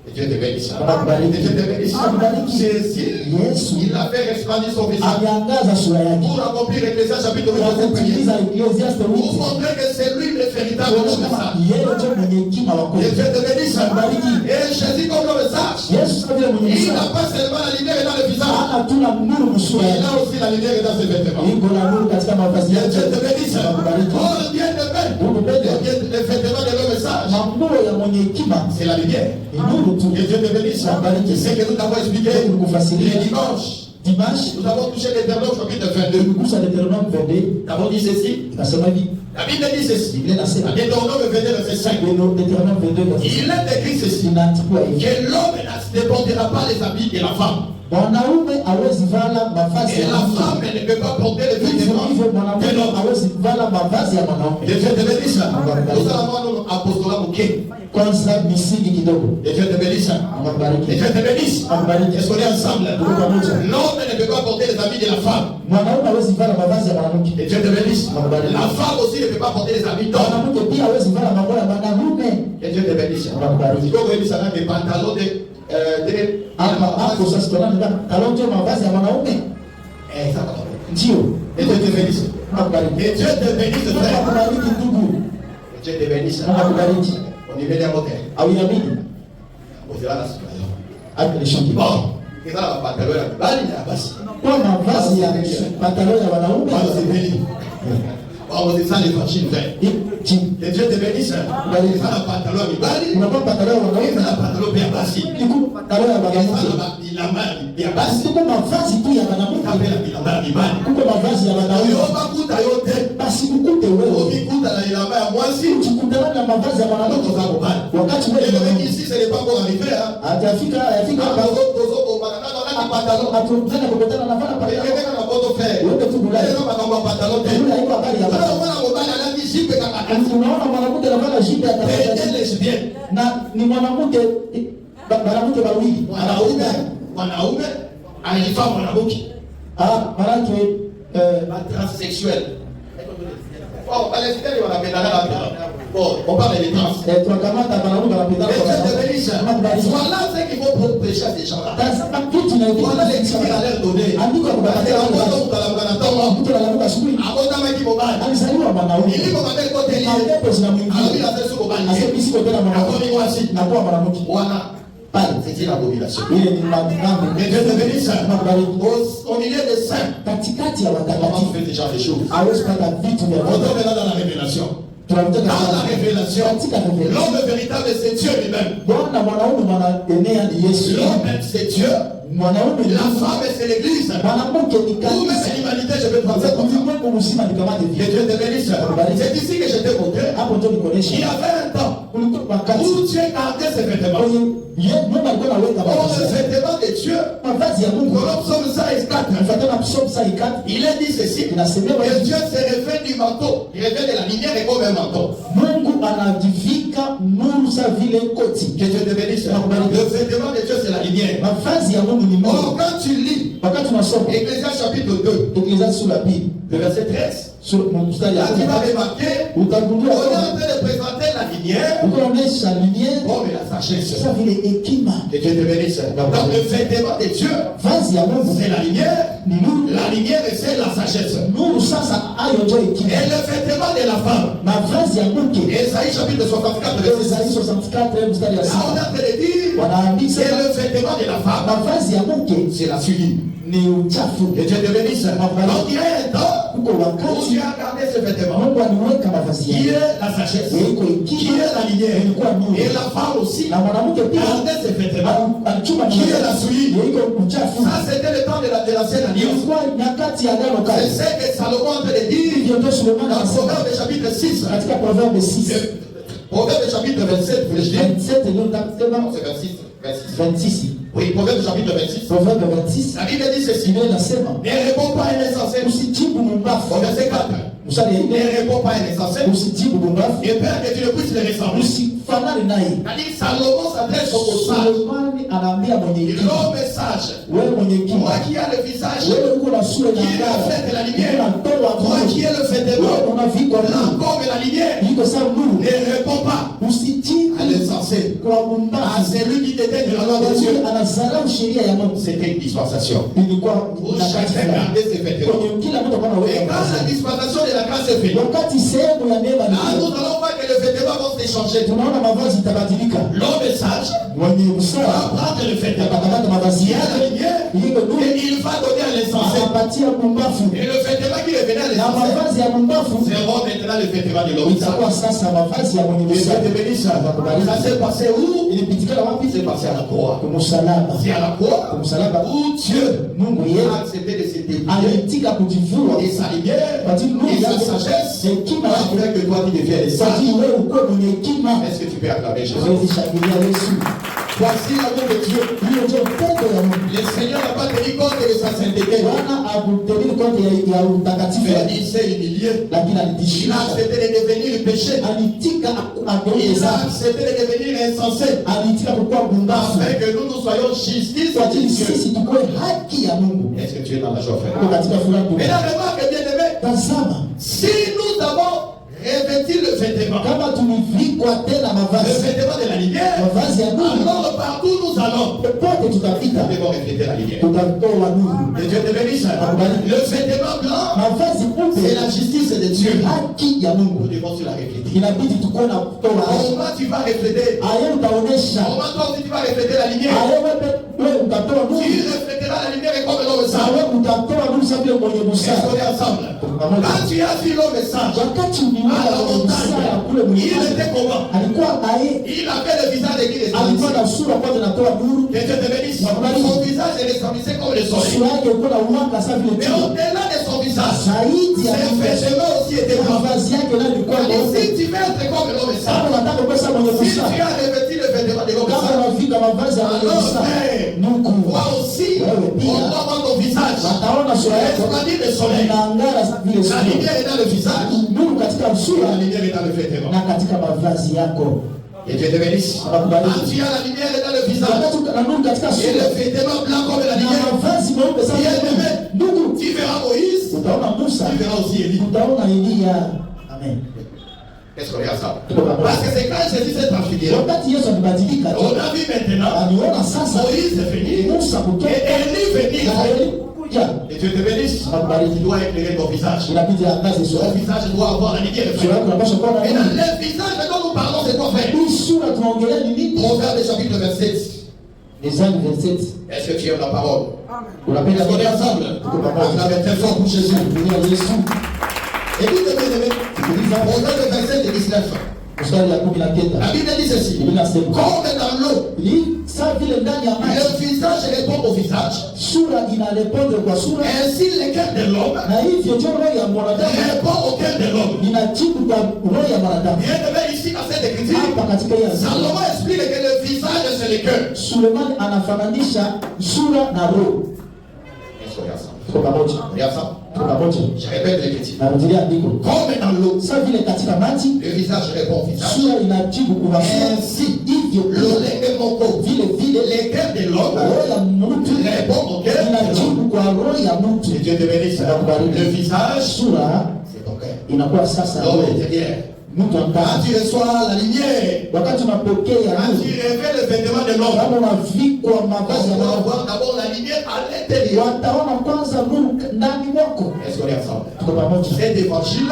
Speaker 1: Et Dieu te bénisse.
Speaker 2: Akubariki.
Speaker 1: Et Dieu te bénisse.
Speaker 2: Akubariki.
Speaker 1: Jésus,
Speaker 2: Yesu
Speaker 1: il a fait resplendir son visage
Speaker 2: aliangaza sura yake
Speaker 1: pour accomplir Ecclésiaste chapitre 8
Speaker 2: kwa
Speaker 1: verset 1er.
Speaker 2: kutimiza Ecclesiastes
Speaker 1: Pour
Speaker 2: 8
Speaker 1: montrer que c'est lui le véritable message.
Speaker 2: yeye ndio mwenye hekima wa
Speaker 1: Et
Speaker 2: kweli.
Speaker 1: Dieu te bénisse.
Speaker 2: Akubariki.
Speaker 1: Et Jésus comme le message,
Speaker 2: Yesu kama vile mwenye
Speaker 1: il n'a
Speaker 2: busara
Speaker 1: pas seulement la lumière dans le visage,
Speaker 2: hana tu na nuru msura
Speaker 1: il
Speaker 2: yake,
Speaker 1: a aussi la lumière dans ses vêtements.
Speaker 2: iko na nuru katika mavazi
Speaker 1: Et
Speaker 2: yake.
Speaker 1: Dieu te bénisse.
Speaker 2: Akubariki.
Speaker 1: Oh, bien de paix. Les vêtements de le message,
Speaker 2: Manguo ya mwenye hekima
Speaker 1: c'est la lumière.
Speaker 2: ni nuru tu.
Speaker 1: Que Dieu te bénisse.
Speaker 2: Akubariki.
Speaker 1: C'est que nous t'avons expliqué
Speaker 2: Nikufasiria
Speaker 1: les dimanches.
Speaker 2: dimanche
Speaker 1: Nous avons touché l'Éternel chapitre 22.
Speaker 2: tuligusa Deuteronome 22
Speaker 1: Nous avons dit ceci.
Speaker 2: ikasema hivi,
Speaker 1: La Bible dit ceci.
Speaker 2: Biblia inasema
Speaker 1: Deutéronome 22 verset 5.
Speaker 2: Deuteronome 22 verset
Speaker 1: Il est écrit ceci.
Speaker 2: inaandikwa hivi,
Speaker 1: Que l'homme ne portera pas les habits de la femme.
Speaker 2: mwanaume hawezi vala mavazi
Speaker 1: Et
Speaker 2: ya
Speaker 1: la
Speaker 2: mke.
Speaker 1: femme elle ne peut pas porter les
Speaker 2: Hivyo
Speaker 1: vêtements
Speaker 2: hivyo
Speaker 1: de
Speaker 2: mwanaume
Speaker 1: l'homme.
Speaker 2: hawezi vala mavazi ya mwanaume.
Speaker 1: Et Dieu te bénisse. Nous allons avoir notre apostolat bouquet.
Speaker 2: Kwanza misingi kidogo.
Speaker 1: Et Dieu te bénisse. Et
Speaker 2: Akubariki.
Speaker 1: Dieu te bénisse.
Speaker 2: Akubariki.
Speaker 1: Est-ce qu'on est ensemble?
Speaker 2: Tuko pamoja.
Speaker 1: L'homme ne peut pas porter les habits de la femme.
Speaker 2: Mwanaume hawezi vala mavazi ya mwanamke.
Speaker 1: Et Dieu te bénisse. La femme aussi ne peut pas porter les habits d'homme.
Speaker 2: Mwanamke pia hawezi vala mavazi ya mwanaume.
Speaker 1: Et Dieu te bénisse.
Speaker 2: Akubariki.
Speaker 1: Il faut que ça des pantalons
Speaker 2: Hapo sasa tunaona talonje mavazi ya mwanaume.
Speaker 1: ça va.
Speaker 2: Ndio.
Speaker 1: Et Dieu te bénisse.
Speaker 2: Akubariki.
Speaker 1: Et Dieu te bénisse, frère.
Speaker 2: Akubariki ndugu.
Speaker 1: Et Dieu te bénisse.
Speaker 2: Akubariki.
Speaker 1: On y met les mots.
Speaker 2: Au yamini.
Speaker 1: On dira la situation.
Speaker 2: Hadi nishuki.
Speaker 1: Bon, eza na pantalon ya mibali na ya basi.
Speaker 2: Kwa mavazi ya pantalon ya wanaume
Speaker 1: Basi sepeli. On descend les machines vertes. Et Dieu te bénisse. Il a un pantalon mibali.
Speaker 2: On n'a pas pantalon à wanaume.
Speaker 1: Il a un pantalon bien bassi.
Speaker 2: Il coupe pantalon ya wanaume.
Speaker 1: Il a mal bien bassi.
Speaker 2: Kwa mavazi tu ya wanaume.
Speaker 1: Appelle la mibali.
Speaker 2: Kwa mavazi ya wanaume.
Speaker 1: Yo bakuta yote.
Speaker 2: Basi kukute wewe.
Speaker 1: Ukikuta na ilamba ya mwasi.
Speaker 2: Ukikutana na mavazi ya wanaume. Wakati wewe.
Speaker 1: Le mec ici, ce n'est pas encore arrivé.
Speaker 2: Hajafika hapa. Atukutana kukutana na vala pale. Wewe tu bulai. Ule habari ya unaona mwanamke anavaa jipe na ni mwanamke wawili.
Speaker 1: Mwanaume anajifaa mwanamke.
Speaker 2: Manake
Speaker 1: transsexuel. Oh, Palestine wanapendana wapi? Bon, on parle des trans.
Speaker 2: Tunakamata mwanamke anapendana kwa
Speaker 1: voilà ce qu'il faut prêcher à ces gens-là. Voilà les gens qui allaient donner.
Speaker 2: Alizaliwa mwanaume. Anakuwa mwanamke.
Speaker 1: Pale, c'est une abomination.
Speaker 2: Ile ni madhambi.
Speaker 1: Mais Dieu te bénisse. Au milieu des saints,
Speaker 2: katikati ya
Speaker 1: on
Speaker 2: watakatifu
Speaker 1: fait déjà des choses.
Speaker 2: hawezi pata vitu vya
Speaker 1: On tombe dans la révélation. Dans la révélation, l'homme véritable c'est Dieu lui-même.
Speaker 2: Bwana mwanaume mwanaenea ni Yesu.
Speaker 1: L'homme c'est Dieu.
Speaker 2: Mwanaume
Speaker 1: La femme c'est l'église.
Speaker 2: mwanamke ni
Speaker 1: Ou même
Speaker 2: kanisa.
Speaker 1: l'humanité, je peux prendre ça comme ça.
Speaker 2: Ulimwengu mzima ni kama
Speaker 1: Que
Speaker 2: hivi.
Speaker 1: Dieu te bénisse. C'est ici que je t'ai montré.
Speaker 2: Hapo ndio
Speaker 1: Il y
Speaker 2: nikuonesha.
Speaker 1: avait un temps
Speaker 2: Kulikuwa wakati
Speaker 1: où Dieu gardait ses vêtements.
Speaker 2: kwenye Mungu alikuwa anaweka
Speaker 1: Or,
Speaker 2: mavazi.
Speaker 1: le vêtement de Dieu,
Speaker 2: Mavazi ya Mungu.
Speaker 1: dans Psaume 104,
Speaker 2: Mfatana Psalm 104
Speaker 1: il est dit ceci.
Speaker 2: inasemewa
Speaker 1: Que
Speaker 2: hivi.
Speaker 1: Dieu se révèle du manteau. Il révèle de la lumière et comme un manteau.
Speaker 2: Mungu anajivika nuru sa vile koti.
Speaker 1: Que Dieu te bénisse. Le vêtement de Dieu, c'est la lumière.
Speaker 2: Mavazi ya Mungu ni nuru.
Speaker 1: Or, quand tu lis
Speaker 2: Wakati tunasoma
Speaker 1: Ecclésiaste chapitre 2,
Speaker 2: Ecclésiaste sura ya pili
Speaker 1: le verset 13,
Speaker 2: sur mstari
Speaker 1: là
Speaker 2: ya
Speaker 1: tu vas
Speaker 2: 13
Speaker 1: remarquer,
Speaker 2: utagundua
Speaker 1: on est en
Speaker 2: kwamba
Speaker 1: train de présenter la lumière
Speaker 2: unaonesha lumière
Speaker 1: comme la sagesse.
Speaker 2: sa vile hekima.
Speaker 1: Que Dieu te bénisse. Donc, le vêtement de Dieu,
Speaker 2: Vazi ya Mungu
Speaker 1: c'est la lumière.
Speaker 2: ni nuru.
Speaker 1: La lumière, c'est la sagesse.
Speaker 2: Nuru sasa hayo ndio
Speaker 1: Et
Speaker 2: hekima.
Speaker 1: le vêtement de la femme,
Speaker 2: Mavazi ya mke
Speaker 1: Esaïe chapitre 64, verset 6.
Speaker 2: Isaia 64 mstari ya
Speaker 1: Là, on
Speaker 2: 6
Speaker 1: est en train de dire
Speaker 2: wanaambia
Speaker 1: que le vêtement de la femme,
Speaker 2: mavazi ya mke
Speaker 1: c'est la suie.
Speaker 2: ni uchafu.
Speaker 1: Que Dieu te bénisse. Donc, il y a un temps
Speaker 2: Kuko
Speaker 1: où
Speaker 2: wakati
Speaker 1: Dieu a gardé ce vêtement,
Speaker 2: Mungu aliweka mavazi
Speaker 1: qui
Speaker 2: yake
Speaker 1: est la sagesse,
Speaker 2: iko
Speaker 1: qui
Speaker 2: hekima
Speaker 1: est la lumière.
Speaker 2: ilikuwa nuru,
Speaker 1: Et la femme aussi
Speaker 2: na mwanamke pia
Speaker 1: gardait ce vêtement.
Speaker 2: alichuma
Speaker 1: Qui est la
Speaker 2: mavazi
Speaker 1: suie?
Speaker 2: iko uchafu.
Speaker 1: Ça, c'était le temps de l'ancienne alliance.
Speaker 2: Ilikuwa nyakati ya agano
Speaker 1: C'est
Speaker 2: kale.
Speaker 1: ce que Salomon est en train de dire
Speaker 2: Hivyo ndio Sulemani
Speaker 1: dans
Speaker 2: anasema
Speaker 1: Proverbe chapitre 6.
Speaker 2: katika Proverbe 6
Speaker 1: Proverbe chapitre 27, vous le dites.
Speaker 2: 27 ndio nitasema
Speaker 1: C'est 26. 26.
Speaker 2: 26.
Speaker 1: Oui, Proverbe chapitre 26.
Speaker 2: Proverbe 26
Speaker 1: La Bible dit ceci.
Speaker 2: Biblia inasema
Speaker 1: Ne réponds pas à un insensé.
Speaker 2: usijibu mumbafu.
Speaker 1: Au verset 4.
Speaker 2: Mstari ya
Speaker 1: Ne
Speaker 2: 4
Speaker 1: réponds pas à un insensé.
Speaker 2: usijibu mumbafu,
Speaker 1: Et peur que tu ne puisses le ressembler.
Speaker 2: usifanane naye.
Speaker 1: C'est-à-dire, Salomon s'adresse au sage.
Speaker 2: Sulemani anaambia mwenye hekima,
Speaker 1: L'homme sage.
Speaker 2: wewe mwenye
Speaker 1: Toi
Speaker 2: hekima,
Speaker 1: qui as le visage,
Speaker 2: wewe uko na sura
Speaker 1: qui
Speaker 2: na
Speaker 1: reflète la lumière.
Speaker 2: unatoa
Speaker 1: Toi qui es le vêtement,
Speaker 2: wewe unavikwa
Speaker 1: là
Speaker 2: nuru,
Speaker 1: comme la lumière.
Speaker 2: iko sawa nuru.
Speaker 1: Ne réponds pas
Speaker 2: Usijibu
Speaker 1: à l'insensé.
Speaker 2: kwa
Speaker 1: À
Speaker 2: mumbafu,
Speaker 1: celui qui déteste la loi de Dieu.
Speaker 2: anazarau sheria ya Mungu.
Speaker 1: C'était une dispensation.
Speaker 2: Ilikuwa
Speaker 1: Où
Speaker 2: nyakati
Speaker 1: chacun
Speaker 2: fulani
Speaker 1: gardait ses vêtements.
Speaker 2: kwenye kila mtu alikuwa
Speaker 1: Et
Speaker 2: anaweka
Speaker 1: quand la
Speaker 2: mavazi.
Speaker 1: dispensation de la grâce est faite,
Speaker 2: Wakati sehemu ya neema
Speaker 1: là
Speaker 2: ni
Speaker 1: nous allons voir que les vêtements vont s'échanger.
Speaker 2: tunaona mavazi itabadilika.
Speaker 1: L'homme est sage,
Speaker 2: Mwenye
Speaker 1: va
Speaker 2: busara
Speaker 1: prendre le vêtement.
Speaker 2: atakamata mavazi
Speaker 1: Il y a la
Speaker 2: yake
Speaker 1: lumière
Speaker 2: iko nuru,
Speaker 1: et il va donner à l'insensé.
Speaker 2: anapatia mumbafu,
Speaker 1: Et le vêtement qui revenait à
Speaker 2: na
Speaker 1: l'insensé
Speaker 2: mavazi ya mumbafu
Speaker 1: seront maintenant le vêtement de l'homme sage.
Speaker 2: itakuwa sasa mavazi ya mwenye
Speaker 1: Et Dieu
Speaker 2: busara.
Speaker 1: te bénisse. Ça s'est passé où?
Speaker 2: Ilipitikana wapi?
Speaker 1: C'est passé à la croix.
Speaker 2: Kumsalaba,
Speaker 1: C'est à la croix
Speaker 2: kumsalaba
Speaker 1: où Dieu
Speaker 2: Mungu yeye
Speaker 1: a accepté de se déplier
Speaker 2: aliitika kujivua
Speaker 1: et sa lumière
Speaker 2: kwa ajili nuru
Speaker 1: et sa
Speaker 2: yake,
Speaker 1: sagesse
Speaker 2: hekima
Speaker 1: va
Speaker 2: yake,
Speaker 1: faire que toi tu deviennes
Speaker 2: kwa
Speaker 1: sage.
Speaker 2: ajili wewe ukuwe mwenye hekima.
Speaker 1: Est-ce que tu peux acclamer Jésus?
Speaker 2: Huwezi shangilia Yesu.
Speaker 1: Voici l'amour de Dieu.
Speaker 2: Hiyo ndio pendo ya Mungu.
Speaker 1: Le Seigneur n'a pas tenu compte de sa sainteté,
Speaker 2: Bwana akutenini konti ya utakatifu
Speaker 1: mais
Speaker 2: yake,
Speaker 1: il s'est humilié.
Speaker 2: lakini
Speaker 1: Il a
Speaker 2: alitishia,
Speaker 1: accepté de devenir péché.
Speaker 2: alitika ageuke
Speaker 1: Il a
Speaker 2: sana,
Speaker 1: accepté de devenir insensé.
Speaker 2: alitika kukuwa mumbafu
Speaker 1: Afin que nous soyons justice
Speaker 2: kwa
Speaker 1: de
Speaker 2: ajili
Speaker 1: Dieu.
Speaker 2: sisi tukuwe haki ya Mungu.
Speaker 1: Est-ce que tu es dans la joie,
Speaker 2: Tuko
Speaker 1: frère?
Speaker 2: katika furaha
Speaker 1: Mais
Speaker 2: kubwa.
Speaker 1: la remarque, bien aimé,
Speaker 2: Tazama,
Speaker 1: si nous avons revêtu le vêtement,
Speaker 2: kama tulivikwa tena
Speaker 1: le
Speaker 2: mavazi
Speaker 1: vêtement de la lumière,
Speaker 2: mavazi ya nuru,
Speaker 1: alors partout nous allons,
Speaker 2: popote tutapita
Speaker 1: nous devons refléter la lumière.
Speaker 2: tutatoa nuru.
Speaker 1: Que Dieu te bénisse. Le vêtement blanc,
Speaker 2: Mavazi
Speaker 1: c'est
Speaker 2: meupe
Speaker 1: la justice de
Speaker 2: ni
Speaker 1: Dieu. Dieu.
Speaker 2: haki ya Mungu.
Speaker 1: Nous devons sur la refléter.
Speaker 2: Inabidi tukuwe na kutoa
Speaker 1: Comment tu vas refléter?
Speaker 2: aye utaonesha
Speaker 1: Comment toi aussi tu vas refléter la lumière?
Speaker 2: aye wewe utatoa nuru
Speaker 1: Tu refléteras la lumière comme l'homme sage.
Speaker 2: awe utatoa nuru safi mwenye
Speaker 1: Est-ce
Speaker 2: busara.
Speaker 1: qu'on est ensemble? Quand tu as vu l'homme sage
Speaker 2: Wakati
Speaker 1: à
Speaker 2: uliona
Speaker 1: la
Speaker 2: mwenye busara kule
Speaker 1: montagne, il
Speaker 2: mlimani
Speaker 1: était comment?
Speaker 2: alikuwa aye
Speaker 1: Il avait le visage de qui
Speaker 2: alikuwa na
Speaker 1: resplendissait.
Speaker 2: sura kwanza inatoa nuru,
Speaker 1: Que Dieu te bénisse. Son visage resplendissait comme le soleil.
Speaker 2: sura yake ilikuwa na uwanga safi vile
Speaker 1: Mais
Speaker 2: jua.
Speaker 1: au-delà de son visage,
Speaker 2: Zaidi ya
Speaker 1: ses vêtements aussi étaient blancs.
Speaker 2: mavazi yake nayo ilikuwa
Speaker 1: Si
Speaker 2: meupe.
Speaker 1: tu veux être comme l'homme
Speaker 2: Kama
Speaker 1: sage,
Speaker 2: unataka kuwa sawa mwenye
Speaker 1: si tu
Speaker 2: busara,
Speaker 1: as revêtu le vêtement de l'homme
Speaker 2: kama
Speaker 1: sage,
Speaker 2: unavika mavazi ya mwenye
Speaker 1: alors
Speaker 2: busara,
Speaker 1: toi
Speaker 2: Mungu
Speaker 1: aussi,
Speaker 2: wewe
Speaker 1: on
Speaker 2: pia
Speaker 1: doit voir ton visage.
Speaker 2: wataona sura yako
Speaker 1: Resplendir le soleil.
Speaker 2: inaangara vile
Speaker 1: La
Speaker 2: sura.
Speaker 1: lumière est dans le visage.
Speaker 2: Nuru katika
Speaker 1: La
Speaker 2: sura
Speaker 1: lumière est dans le vêtement.
Speaker 2: na katika mavazi yako.
Speaker 1: Et Dieu te bénisse. Quand tu as la lumière est dans le visage.
Speaker 2: Wakati una nuru katika
Speaker 1: Et
Speaker 2: sura
Speaker 1: le vêtement blanc comme la
Speaker 2: na
Speaker 1: lumière.
Speaker 2: mavazi meupe sana,
Speaker 1: Bien-aimé,
Speaker 2: ndugu,
Speaker 1: tu verras Moïse,
Speaker 2: utaona Musa,
Speaker 1: tu verras aussi Élie.
Speaker 2: utaona Eliya. Amen.
Speaker 1: Qu'est-ce qu'on est ensemble? Parce que c'est quand Jésus s'est transfiguré.
Speaker 2: Wakati Yesu alibadilika,
Speaker 1: On a vu maintenant
Speaker 2: aliona sasa
Speaker 1: Moïse est venu
Speaker 2: Musa
Speaker 1: et
Speaker 2: kutoka
Speaker 1: Élie venir.
Speaker 2: na Eli kuja.
Speaker 1: Et Dieu te bénisse. Tu dois éclairer ton visage.
Speaker 2: Inabidi angaze sura
Speaker 1: Ton
Speaker 2: yako.
Speaker 1: visage doit avoir la lumière.
Speaker 2: Sura yako inapaswa kuwa na
Speaker 1: Et dans
Speaker 2: nuru.
Speaker 1: le visage dont nous parlons, c'est quoi frère?
Speaker 2: Hii sura tunaongelea ni nini?
Speaker 1: Proverbe chapitre 27.
Speaker 2: Mithali 27.
Speaker 1: Est-ce que tu aimes la parole?
Speaker 2: Unapenda
Speaker 1: Est-ce qu'on est ensemble? Acclamez très fort pour Jésus.
Speaker 2: Dunia Yesu.
Speaker 1: Écoutez bien aimé. Proverbe 27 et 19.
Speaker 2: Mstari ya 19.
Speaker 1: La Bible dit ceci.
Speaker 2: Biblia inasema
Speaker 1: Comme dans l'eau,
Speaker 2: ni sawa vile ndani ya maji
Speaker 1: le visage répond au visage.
Speaker 2: sura inarepondre kwa sura,
Speaker 1: Ainsi le cœur de l'homme
Speaker 2: na hivyo ndio roho ya mwanadamu
Speaker 1: répond au cœur de l'homme.
Speaker 2: inajibu kwa roho ya mwanadamu.
Speaker 1: Bien aimé, ici dans cette écriture,
Speaker 2: Hapa katika hii andiko,
Speaker 1: Salomon explique que le visage c'est le cœur.
Speaker 2: Sulemani anafananisha sura na roho.
Speaker 1: Est-ce qu'on est ensemble?
Speaker 2: Tuko pamoja,
Speaker 1: On est ensemble?
Speaker 2: tuko pamoja.
Speaker 1: Je répète l'écriture.
Speaker 2: Narudia andiko,
Speaker 1: Comme dans l'eau,
Speaker 2: sawa vile katika maji
Speaker 1: le visage répond au visage.
Speaker 2: sura inajibu kwa sura,
Speaker 1: Ainsi,
Speaker 2: hivyo
Speaker 1: l'olé et mon corps,
Speaker 2: vile vile
Speaker 1: le cœur de l'homme
Speaker 2: roho ya mtu
Speaker 1: répond au cœur de l'homme.
Speaker 2: inajibu kwa roho ya mtu.
Speaker 1: Et Dieu te bénisse. Le visage,
Speaker 2: Sura
Speaker 1: c'est ton cœur.
Speaker 2: inakuwa sasa
Speaker 1: L'homme
Speaker 2: roho
Speaker 1: intérieur.
Speaker 2: mtu
Speaker 1: Quand
Speaker 2: ambaye
Speaker 1: tu reçois la lumière,
Speaker 2: wakati unapokea
Speaker 1: quand
Speaker 2: nuru,
Speaker 1: tu révèles le vêtement de l'homme,
Speaker 2: kama unavikwa mavazi ya
Speaker 1: on va
Speaker 2: mwanadamu,
Speaker 1: voir d'abord la lumière à l'intérieur.
Speaker 2: wataona kwanza nuru ndani mwako.
Speaker 1: Est-ce qu'on est ensemble?
Speaker 2: Tuko pamoja.
Speaker 1: Cet évangile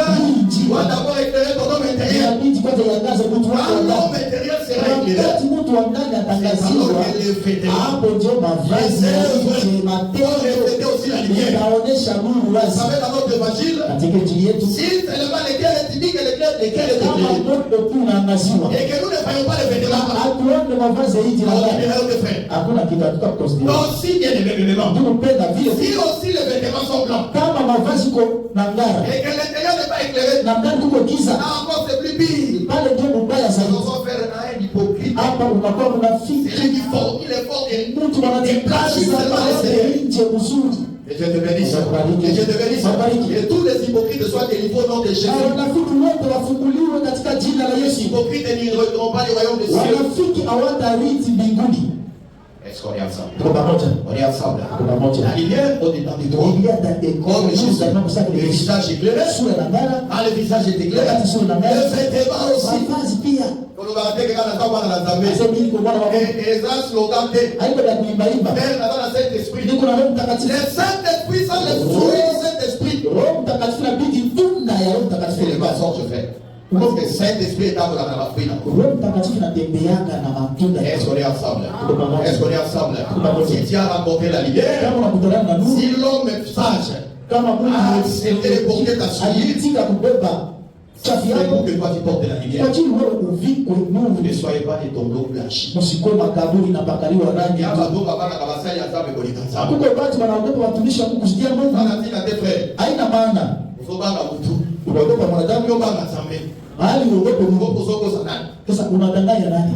Speaker 1: doit d'abord éclairer ton homme intérieur.
Speaker 2: Inabidi kwanza iangaze mtu wako wa
Speaker 1: Quand l'homme
Speaker 2: ndani.
Speaker 1: intérieur sera éclairé,
Speaker 2: Wakati mtu wa ndani atangaziwa,
Speaker 1: alors que le vêtement
Speaker 2: hapo ndio mavazi ya nje, matendo itaonesha nuru
Speaker 1: Vous
Speaker 2: wazi.
Speaker 1: savez, dans notre évangile,
Speaker 2: Katika injili yetu,
Speaker 1: si seulement le cœur est dit que le cœur est
Speaker 2: kama
Speaker 1: éclairé,
Speaker 2: moto tu unaangaziwa,
Speaker 1: et que nous ne voyons pas le vêtement,
Speaker 2: hatuone mavazi ya nje na
Speaker 1: on
Speaker 2: ndani,
Speaker 1: dirait aux frères.
Speaker 2: hakuna kitu hatukakonsidera.
Speaker 1: Donc, si bien aimé, élément,
Speaker 2: Tunapenda vile
Speaker 1: si aussi les vêtements sont blancs,
Speaker 2: kama mavazi ko na ngara
Speaker 1: et que l'intérieur n'est pas éclairé,
Speaker 2: na ndani kuko giza,
Speaker 1: là encore c'est plus pire.
Speaker 2: pale ndio mbaya
Speaker 1: Nous
Speaker 2: zaidi.
Speaker 1: allons faire un hypocrite.
Speaker 2: Hapa unakuwa
Speaker 1: C'est
Speaker 2: mnafiki,
Speaker 1: lui qui forme, il est fort et
Speaker 2: mtu anajikaza pale nje mzuri.
Speaker 1: Et Dieu te bénisse. Et Dieu te bénisse. Et tous les hypocrites soient délivrés au nom de Jésus.
Speaker 2: Na wanafiki wote wafunguliwe katika jina la
Speaker 1: Les
Speaker 2: Yesu.
Speaker 1: hypocrites n'iront pas du royaume des cieux.
Speaker 2: Wanafiki hawatarithi mbinguni.
Speaker 1: Est-ce qu'on est ensemble?
Speaker 2: Tuko pamoja,
Speaker 1: On est ensemble.
Speaker 2: tuko pamoja.
Speaker 1: La lumière au-dedans du trône.
Speaker 2: Ingia ndani
Speaker 1: Comme Jésus.
Speaker 2: ndani kusaka
Speaker 1: Le visage éclairé.
Speaker 2: sura na ngara,
Speaker 1: Ah, le visage est éclairé. Le vêtement aussi.
Speaker 2: mavazi pia.
Speaker 1: Quand on va rentrer dans la table, dans la zambe.
Speaker 2: Sasa mimi niko mwana wa Mungu.
Speaker 1: Et Ezra slogan de
Speaker 2: Haiko ya kuimba.
Speaker 1: Père, dans le Saint-Esprit.
Speaker 2: Niko na Roho Mtakatifu.
Speaker 1: Le Saint-Esprit, sans le fruit du Saint-Esprit.
Speaker 2: Roho Mtakatifu inabidi tunda ya Roho Mtakatifu.
Speaker 1: C'est les façons que je fais. Parce que le Saint-Esprit est dans la fruit.
Speaker 2: Roho Mtakatifu inatembeanga na matunda.
Speaker 1: Est-ce qu'on est ensemble?
Speaker 2: Tuko
Speaker 1: Est-ce qu'on est ensemble? Si tu as rencontré la lumière,
Speaker 2: Kama unakutana na nuru,
Speaker 1: si l'homme est sage,
Speaker 2: kama Mungu
Speaker 1: c'était porter ta soulière,
Speaker 2: alitika kubeba chafi
Speaker 1: c'est
Speaker 2: yako
Speaker 1: pour que toi tu portes la
Speaker 2: kwa
Speaker 1: lumière.
Speaker 2: ajili wewe uvikwe nuru.
Speaker 1: Ne soyez pas des tombeaux blanchis.
Speaker 2: Msikuwe makaburi na bakaliwa rangi.
Speaker 1: Il y a pas d'autres papa qui va faire ça, mais qu'on est ensemble.
Speaker 2: Kuko watu wanaogopa watumishi wa Mungu kusikia Mungu.
Speaker 1: On a dit à tes frères,
Speaker 2: Haina maana.
Speaker 1: il faut pas la boutou.
Speaker 2: Unaogopa
Speaker 1: Il
Speaker 2: mwanadamu,
Speaker 1: faut pas la zambe.
Speaker 2: hali uogope
Speaker 1: Il
Speaker 2: Mungu.
Speaker 1: faut poser au Satan.
Speaker 2: Sasa unadanganya nani?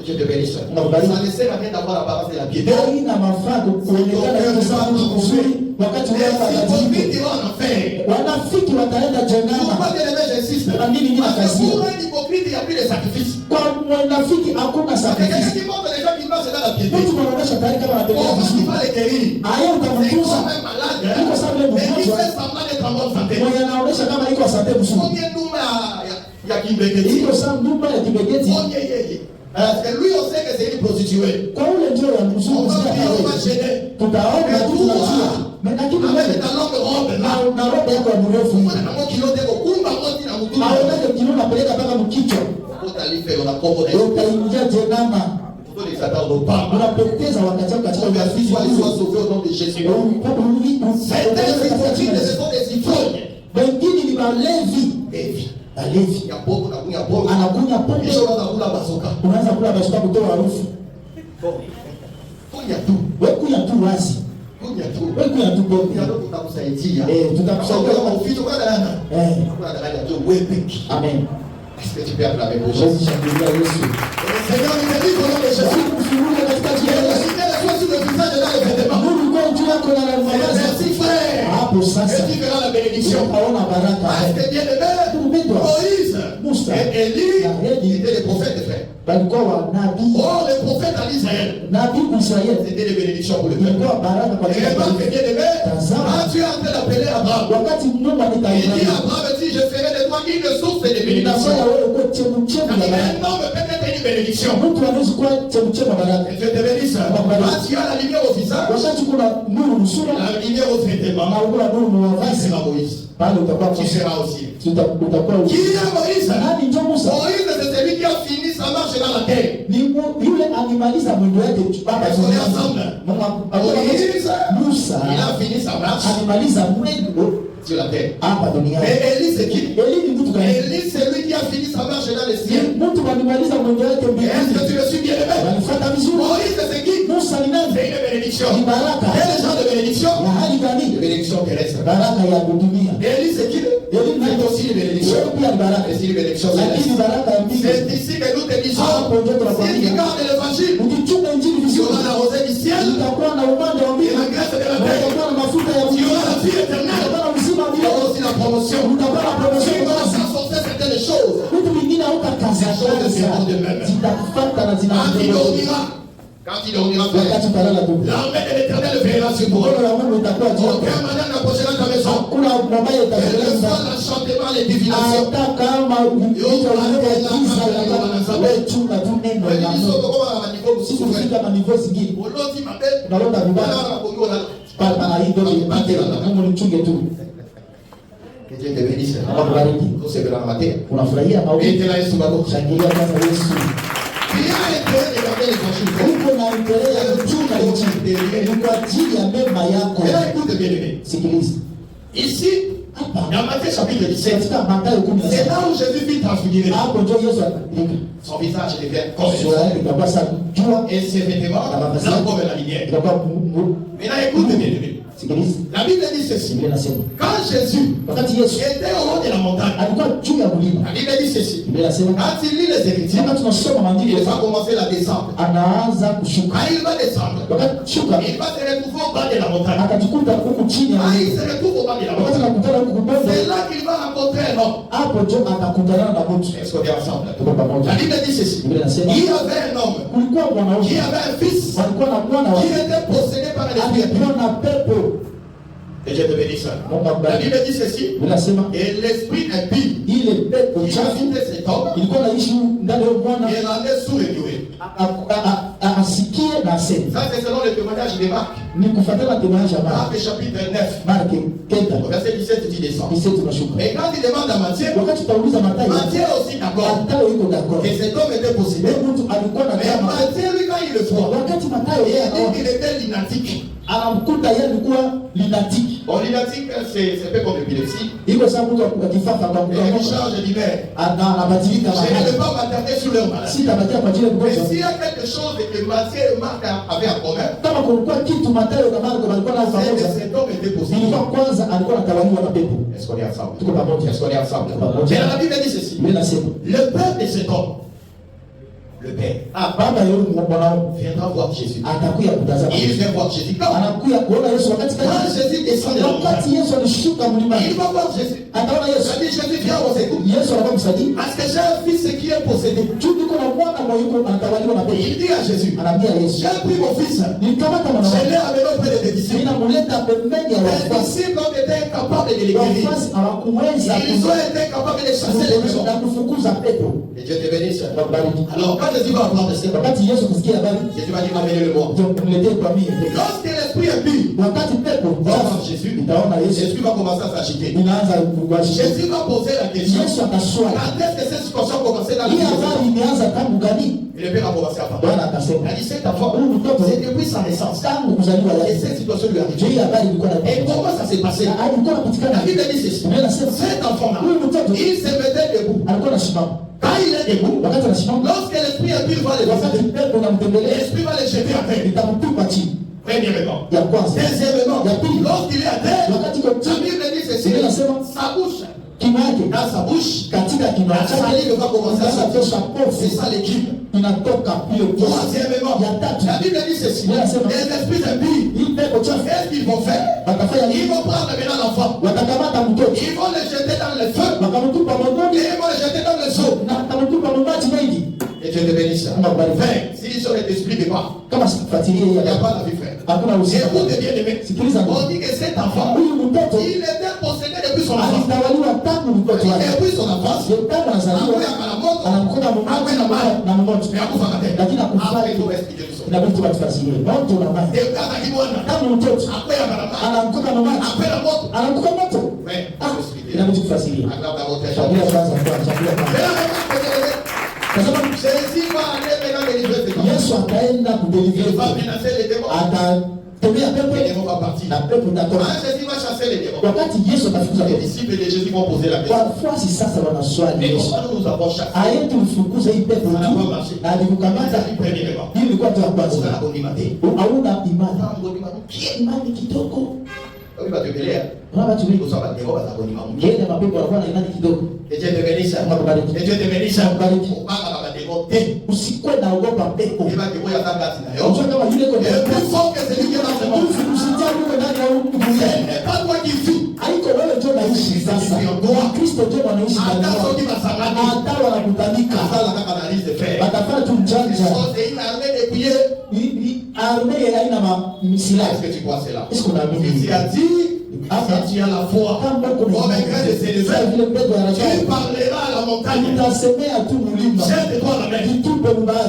Speaker 1: Je te bénisse. Ça
Speaker 2: Unakubalika.
Speaker 1: ne sert à rien d'avoir l'apparence de la piété.
Speaker 2: Haina mafaa kuonekana kitu sana kuzuri wakati
Speaker 1: Les
Speaker 2: wewe unadanganya.
Speaker 1: hypocrites iront en enfer.
Speaker 2: Wanafiki wataenda jehanamu.
Speaker 1: Pourquoi bien aimé, j'insiste?
Speaker 2: Na nini mimi
Speaker 1: Parce que
Speaker 2: nakazia?
Speaker 1: pour un hypocrite, il n'y a plus de sacrifice.
Speaker 2: Kwa mwanafiki hakuna
Speaker 1: C'est quelqu'un
Speaker 2: sacrifice.
Speaker 1: qui montre les gens qui marchent dans la piété.
Speaker 2: Mtu mwanaonyesha tayari kama anatembea
Speaker 1: Comment tu
Speaker 2: vizuri.
Speaker 1: vas les guérir?
Speaker 2: Aye
Speaker 1: C'est
Speaker 2: utamtunza.
Speaker 1: comme un malade,
Speaker 2: Iko sawa vile
Speaker 1: mais il
Speaker 2: mgonjwa.
Speaker 1: fait semblant d'être en bonne santé.
Speaker 2: Mwenye anaonyesha kama iko asante mzuri.
Speaker 1: Combien nous, il y a Kimbeketi?
Speaker 2: Iko sawa ndumba ya kibegeti.
Speaker 1: Combien il y a? Parce que lui, on sait que c'est une prostituée.
Speaker 2: Kwa ule ndio ya mzuri
Speaker 1: On va
Speaker 2: kusikia
Speaker 1: dire, on va
Speaker 2: wewe.
Speaker 1: gêner.
Speaker 2: Tutaona tu tunajua. Lakini
Speaker 1: Avec
Speaker 2: wewe
Speaker 1: ta longue robe là,
Speaker 2: na roho yako ya mrefu.
Speaker 1: on a un mot qui l'ont dit, on va on a composé.
Speaker 2: utaingia jehanamu.
Speaker 1: Tous les Satan n'ont pas.
Speaker 2: Unapoteza wakati wako katika
Speaker 1: Merci, sois sauvé au nom de Jésus. Certains hypocrites, ce sont des ivrognes.
Speaker 2: Wengine ni walevi. Walevi.
Speaker 1: Il y a beaucoup, il y a beaucoup.
Speaker 2: Anakunywa pombe.
Speaker 1: Ils sont dans la bazooka.
Speaker 2: Unaanza kula basuka kutoa harufu.
Speaker 1: Il y a tout.
Speaker 2: Wewe kunya tu wazi.
Speaker 1: Il y a tout.
Speaker 2: Wewe kunya tu pombe.
Speaker 1: Il y a tout tutakusaidia.
Speaker 2: Tutakusaidia
Speaker 1: kama ufito kwa dada. Kwa dada ndio wewe pekee.
Speaker 2: Amen.
Speaker 1: Est-ce que tu peux acclamer pour
Speaker 2: Jésus?
Speaker 1: Jésus?
Speaker 2: Shangilia Yesu.
Speaker 1: Le Seigneur nous dit au nom de Jésus.
Speaker 2: Usifungue katika jina la Yesu.
Speaker 1: Soit sur le visage de la vêtement.
Speaker 2: Mungu kwa juu yako na mavazi.
Speaker 1: Merci frère.
Speaker 2: Hapo sasa.
Speaker 1: Et tu verras la bénédiction.
Speaker 2: Utaona baraka.
Speaker 1: Parce que bien aimé, Moïse et Élie étaient les prophètes, frère.
Speaker 2: Walikuwa wanabii.
Speaker 1: Oh, les prophètes en Israël.
Speaker 2: Nabii Israeli.
Speaker 1: C'était des bénédictions pour le peuple.
Speaker 2: Ilikuwa baraka kwa
Speaker 1: Et remarque bien aimé, quand tu es en train d'appeler Abraham,
Speaker 2: wakati Mungu
Speaker 1: il dit
Speaker 2: anaita
Speaker 1: Abraham, si je ferai de toi une source de bénédiction.
Speaker 2: inafanya wewe kuwa chemchemi ya baraka.
Speaker 1: Un homme peut être une bénédiction.
Speaker 2: Mtu anaweza kuwa chemchemi ya baraka.
Speaker 1: Et Dieu te bénisse. Quand tu as la lumière au visage,
Speaker 2: Wakati kuna nuru msura
Speaker 1: la lumière au vêtement,
Speaker 2: na kuna nuru
Speaker 1: tu
Speaker 2: mavazi,
Speaker 1: seras Moïse.
Speaker 2: pale utakuwa
Speaker 1: Tu seras aussi.
Speaker 2: utakuwa
Speaker 1: Qui est Moïse?
Speaker 2: nani ndio Musa?
Speaker 1: Moïse, c'est celui qui a fini sa marche dans la terre.
Speaker 2: Ni yule alimaliza mwendo wake baba
Speaker 1: Est-ce qu'on est ensemble?
Speaker 2: Musa
Speaker 1: Il a fini sa marche
Speaker 2: alimaliza mwendo
Speaker 1: sur la terre.
Speaker 2: hapa duniani.
Speaker 1: Mais Élie, c'est qui?
Speaker 2: Eli ni mtu gani?
Speaker 1: Élie, c'est lui qui a fini sa marche dans les cieux.
Speaker 2: Mtu alimaliza mwendo wake
Speaker 1: Est-ce
Speaker 2: mbinguni.
Speaker 1: que tu me suis bien aimé?
Speaker 2: Walifuata vizuri.
Speaker 1: Moïse, c'est qui?
Speaker 2: Musa ni nani?
Speaker 1: C'est une bénédiction.
Speaker 2: Ni baraka.
Speaker 1: Quel genre de bénédiction?
Speaker 2: Ya hali gani?
Speaker 1: Une bénédiction terrestre.
Speaker 2: Baraka ya dunia.
Speaker 1: Élie, c'est qui?
Speaker 2: Eli ni
Speaker 1: C'est aussi une bénédiction.
Speaker 2: Wewe pia ni baraka.
Speaker 1: Mais c'est une bénédiction
Speaker 2: Lakini
Speaker 1: céleste.
Speaker 2: baraka ya mbingu.
Speaker 1: C'est ici que nous te disons.
Speaker 2: Hapo ndio
Speaker 1: Si tu
Speaker 2: tunakwambia.
Speaker 1: gardes l'évangile,
Speaker 2: Ukichunga injili
Speaker 1: tu
Speaker 2: vizuri,
Speaker 1: auras la rosée du ciel
Speaker 2: utakuwa na upande wa
Speaker 1: et
Speaker 2: mbingu.
Speaker 1: la grâce de la terre.
Speaker 2: Utakuwa na mafuta ya
Speaker 1: Tu
Speaker 2: mbingu.
Speaker 1: auras la vie éternelle.
Speaker 2: Utakuwa na uzima wa
Speaker 1: Tu auras
Speaker 2: milele.
Speaker 1: aussi la promotion.
Speaker 2: Utakuwa na promotion
Speaker 1: Tu
Speaker 2: ya
Speaker 1: auras
Speaker 2: kazi.
Speaker 1: sans sortir certaines choses.
Speaker 2: Vitu vingine hautakaza zitakufuata na
Speaker 1: Quand il
Speaker 2: zinaendelea.
Speaker 1: dormira, frère,
Speaker 2: Wakati utalala tu,
Speaker 1: l'armée de l'éternel veillera sur toi.
Speaker 2: mkono wa Mungu itakuwa juu yako.
Speaker 1: Aucun malin n'approchera ta maison.
Speaker 2: Hakuna mabaya
Speaker 1: Quel que
Speaker 2: itakulenga.
Speaker 1: soit l'enchantement, les divinations.
Speaker 2: Hata kama vitu vinavyogiza wewe chunga tu neno la Mungu. Sisi kufika na nivo zingine. Unalota vibaya. Papa na hii ndio ipate Mungu nichunge tu.
Speaker 1: Que Dieu te bénisse.
Speaker 2: Akubariki.
Speaker 1: Nous c'est la matin.
Speaker 2: Unafurahia au
Speaker 1: Et tu l'as sous ma bouche.
Speaker 2: shangilia kwanza Yesu.
Speaker 1: Il y a intérêt de garder l'évangile.
Speaker 2: Uko na endelea ya kuchunga injili. Ni kwa ajili ya mema yako.
Speaker 1: Et là, écoute bien aimé.
Speaker 2: Sikiliza.
Speaker 1: Ici, dans Matthieu chapitre 17,
Speaker 2: Katika Mathayo
Speaker 1: c'est
Speaker 2: 17.
Speaker 1: là où Jésus vit transfiguré.
Speaker 2: Hapo ndio Yesu alibadilika.
Speaker 1: Son visage devient comme le
Speaker 2: Sura yake
Speaker 1: soleil.
Speaker 2: ikakuwa sa jua,
Speaker 1: Et ses vêtements, là comme la lumière.
Speaker 2: ikakuwa
Speaker 1: Maintenant, écoute bien aimé.
Speaker 2: sikiliza.
Speaker 1: La Bible dit ceci.
Speaker 2: Biblia inasema
Speaker 1: Quand Jésus
Speaker 2: wakati Yesu
Speaker 1: était au haut de la montagne,
Speaker 2: alikuwa juu ya mlima,
Speaker 1: la Bible dit ceci.
Speaker 2: Biblia inasema
Speaker 1: Quand il lit les Écritures,
Speaker 2: kama tunasoma
Speaker 1: il
Speaker 2: maandiko
Speaker 1: va commencer la descente.
Speaker 2: anaanza kushuka.
Speaker 1: Quand il va descendre,
Speaker 2: Wakati shuka
Speaker 1: il va se retrouver au bas de la montagne.
Speaker 2: akajikuta huku chini ya
Speaker 1: Quand il
Speaker 2: mlima.
Speaker 1: se retrouve au bas de la
Speaker 2: Wakati
Speaker 1: montagne,
Speaker 2: anakutana huku
Speaker 1: c'est
Speaker 2: mbele,
Speaker 1: là qu'il va rencontrer un homme.
Speaker 2: hapo ndio atakutana na mtu.
Speaker 1: Est-ce qu'on est ensemble?
Speaker 2: Tuko pamoja.
Speaker 1: La Bible dit ceci.
Speaker 2: Biblia inasema
Speaker 1: Il y avait un homme
Speaker 2: kulikuwa
Speaker 1: qui
Speaker 2: mwanaume
Speaker 1: avait un fils
Speaker 2: walikuwa na mwana
Speaker 1: qui
Speaker 2: wa
Speaker 1: était possédé par un esprit.
Speaker 2: alikuwa na pepo.
Speaker 1: Et je te bénis ça.
Speaker 2: Mungu
Speaker 1: La
Speaker 2: akubariki.
Speaker 1: Bible dit ceci.
Speaker 2: Biblia inasema
Speaker 1: Et l'esprit impie
Speaker 2: ile pepo
Speaker 1: qui
Speaker 2: chafu
Speaker 1: habitait cet homme,
Speaker 2: ilikuwa naishi ndani ya mwana
Speaker 1: il rendait sourd et muet.
Speaker 2: asikie na aseme.
Speaker 1: Ça, c'est selon le témoignage de Marc.
Speaker 2: Ni kufuatana na temoignage ya Marko.
Speaker 1: Marc chapitre 9,
Speaker 2: Marko kenda
Speaker 1: au verset 17, tu descends.
Speaker 2: kisha tunashuka.
Speaker 1: Et quand il demande à Matthieu,
Speaker 2: Wakati tutauliza Mathayo,
Speaker 1: Matthieu est aussi d'accord
Speaker 2: Mathayo yuko d'accord.
Speaker 1: que cet homme était possédé.
Speaker 2: Wewe mtu alikuwa na
Speaker 1: Mais
Speaker 2: kama
Speaker 1: Matthieu, lui, quand il le voit,
Speaker 2: wakati Mathayo
Speaker 1: il
Speaker 2: yeye
Speaker 1: dit
Speaker 2: anaona
Speaker 1: qu'il était lunatique.
Speaker 2: anamkuta yeye alikuwa linatiki.
Speaker 1: Bon, lunatique, c'est un peu comme l'épilepsie.
Speaker 2: Iko sababu mtu akifafa kwa
Speaker 1: Et il
Speaker 2: mtu
Speaker 1: change d'humeur.
Speaker 2: anabadilika
Speaker 1: Je ne
Speaker 2: mahali.
Speaker 1: vais pas m'attarder sur leur maladie.
Speaker 2: Sitabakia kwa ajili ya
Speaker 1: Mais
Speaker 2: mgonjwa.
Speaker 1: s'il y a quelque chose que Matthieu et Marc avaient en commun,
Speaker 2: Kama kulikuwa kitu Mathayo na Marko walikuwa nao
Speaker 1: c'est que
Speaker 2: pamoja,
Speaker 1: cet homme était possédé.
Speaker 2: ilikuwa kwanza alikuwa anatawaliwa na pepo.
Speaker 1: Est-ce qu'on est ensemble?
Speaker 2: Tuko pamoja.
Speaker 1: Est-ce qu'on est ensemble?
Speaker 2: Pamoja.
Speaker 1: Mais la Bible dit ceci.
Speaker 2: Biblia inasema
Speaker 1: Le père de cet homme, le père,
Speaker 2: baba yule mwanao
Speaker 1: viendra voir Jésus.
Speaker 2: atakuya kutazama.
Speaker 1: Il vient voir Jésus. Quand
Speaker 2: Anakuya kuona Yesu wakati
Speaker 1: Quand Jésus descend de la
Speaker 2: wakati
Speaker 1: montagne,
Speaker 2: Yesu alishuka mlimani.
Speaker 1: il va voir Jésus.
Speaker 2: Ataona Yesu.
Speaker 1: Il dit, Jésus, viens, on s'écoute.
Speaker 2: Yesu anakumsaidia.
Speaker 1: Parce que j'ai un fils qui est possédé.
Speaker 2: Juu niko na mwana mwa yuko anatawaliwa na pepo.
Speaker 1: Il dit à Jésus,
Speaker 2: Anaambia Yesu,
Speaker 1: j'ai pris mon fils,
Speaker 2: nikamata mwana
Speaker 1: je
Speaker 2: wangu.
Speaker 1: l'ai amené auprès de tes disciples.
Speaker 2: Ninamleta pembeni ya
Speaker 1: Les
Speaker 2: wafuasi.
Speaker 1: disciples ont été incapables de les guérir.
Speaker 2: Wafuasi hawakuweza
Speaker 1: Ils ont été capables de chasser les démons.
Speaker 2: na kufukuza pepo.
Speaker 1: Et Dieu te bénisse.
Speaker 2: Wabariki.
Speaker 1: Alors, quand Jésus va apprendre ça,
Speaker 2: Wakati Yesu kusikia habari,
Speaker 1: Jésus va dire, amenez-le moi.
Speaker 2: ndio mletee kwa mimi.
Speaker 1: Lorsque l'Esprit l'esprit impur
Speaker 2: wakati pepo
Speaker 1: va voir Jésus,
Speaker 2: itaona Yesu,
Speaker 1: Jésus va commencer à s'agiter.
Speaker 2: inaanza kuwashika.
Speaker 1: Jésus va poser la question.
Speaker 2: Yesu akaswali,
Speaker 1: Quand est-ce que cette situation a commencé dans la
Speaker 2: hii
Speaker 1: vie?
Speaker 2: habari imeanza tangu gani?
Speaker 1: Et le père a commencé à parler.
Speaker 2: Bwana akasema,
Speaker 1: Il a dit cet enfant,
Speaker 2: huyu mtoto
Speaker 1: c'est depuis sa naissance.
Speaker 2: tangu kuzaliwa
Speaker 1: Et
Speaker 2: yake,
Speaker 1: cette situation lui
Speaker 2: je hii
Speaker 1: arrive.
Speaker 2: habari ilikuwa na
Speaker 1: Et comment ça s'est passé?
Speaker 2: alikuwa anapatikana.
Speaker 1: La Bible dit ceci.
Speaker 2: Biblia inasema
Speaker 1: Cet enfant-là,
Speaker 2: huyu mtoto
Speaker 1: il se mettait debout.
Speaker 2: alikuwa anasimama,
Speaker 1: Quand il est debout,
Speaker 2: wakati anasimama,
Speaker 1: lorsque l'esprit impur va le
Speaker 2: wakati
Speaker 1: visiter,
Speaker 2: pepo unamtembelea
Speaker 1: l'esprit va le jeter à terre.
Speaker 2: itamtupa chini.
Speaker 1: Premièrement.
Speaker 2: Ya kwanza,
Speaker 1: Deuxièmement,
Speaker 2: ya pili,
Speaker 1: lorsqu'il est à terre,
Speaker 2: wakati iko
Speaker 1: la
Speaker 2: chini,
Speaker 1: Bible dit ceci.
Speaker 2: Biblia inasema
Speaker 1: Sa bouche,
Speaker 2: kinywa yake,
Speaker 1: dans sa bouche,
Speaker 2: katika kinywa
Speaker 1: la
Speaker 2: chake
Speaker 1: salive va commencer à sortir.
Speaker 2: inatosha
Speaker 1: C'est
Speaker 2: pofu,
Speaker 1: ça l'équipe.
Speaker 2: inatoka hiyo pofu.
Speaker 1: Troisièmement,
Speaker 2: Ya tatu,
Speaker 1: la Bible dit ceci.
Speaker 2: Biblia inasema
Speaker 1: Les esprits impurs,
Speaker 2: hii pepo chafu
Speaker 1: qu'est-ce qu'ils vont faire?
Speaker 2: watafanya
Speaker 1: Ils
Speaker 2: nini?
Speaker 1: vont prendre maintenant l'enfant.
Speaker 2: Watakamata mtoto
Speaker 1: Ils vont le jeter dans le feu.
Speaker 2: wakamtupa
Speaker 1: Et
Speaker 2: motoni
Speaker 1: ils vont le jeter dans le seau.
Speaker 2: na wakamtupa maji mengi.
Speaker 1: Et Dieu te bénisse.
Speaker 2: Mungu akubariki.
Speaker 1: Frère, si sur ne t'explique pas,
Speaker 2: Kama sikufuatilia
Speaker 1: il
Speaker 2: hii
Speaker 1: n'y a
Speaker 2: habari,
Speaker 1: pas la vie, frère.
Speaker 2: hakuna uzima.
Speaker 1: Écoute bien aimé.
Speaker 2: Sikiliza,
Speaker 1: On dit que cet enfant,
Speaker 2: huyu mtoto
Speaker 1: il était possédé depuis son enfance.
Speaker 2: alitawaliwa tangu mtoto wake.
Speaker 1: Depuis son enfance,
Speaker 2: Tangu anazaliwa anamkuta mumaji na mmoto, lakini akufai. Inabidi tubafasirie moto na maji. Tangu mtoto anamkuta mumaji, anamkuta moto. Inabidi tufasirie. Chakula kwanza, chakula kwanza. Yesu ataenda kudelivere, atatembea pepo na pepo itatoka. Wakati Yesu atafukuza pepo, wafuasi sasa wanaswali Yesu, aende ufukuze hii pepo tu, alikukamata. Hii ilikuwa tu ya kwanza. Hauna imani, imani kidogo. Mama tuwiko ngene mapepo wanakuwa na imani kidogo. Usikwe na ogopa pepo. Unajua kama yule kwa haiko wewe ndio unaishi sasa. Kristo ndio anaishi ndani yako. Hata wanakutanika. Watafanya tu mjanja. Armée haina misilaha. Est-ce qu'on a mis?
Speaker 1: Si tu as la foi, comme un grain de sénéval, tu parleras à la montagne. Jette-toi la main.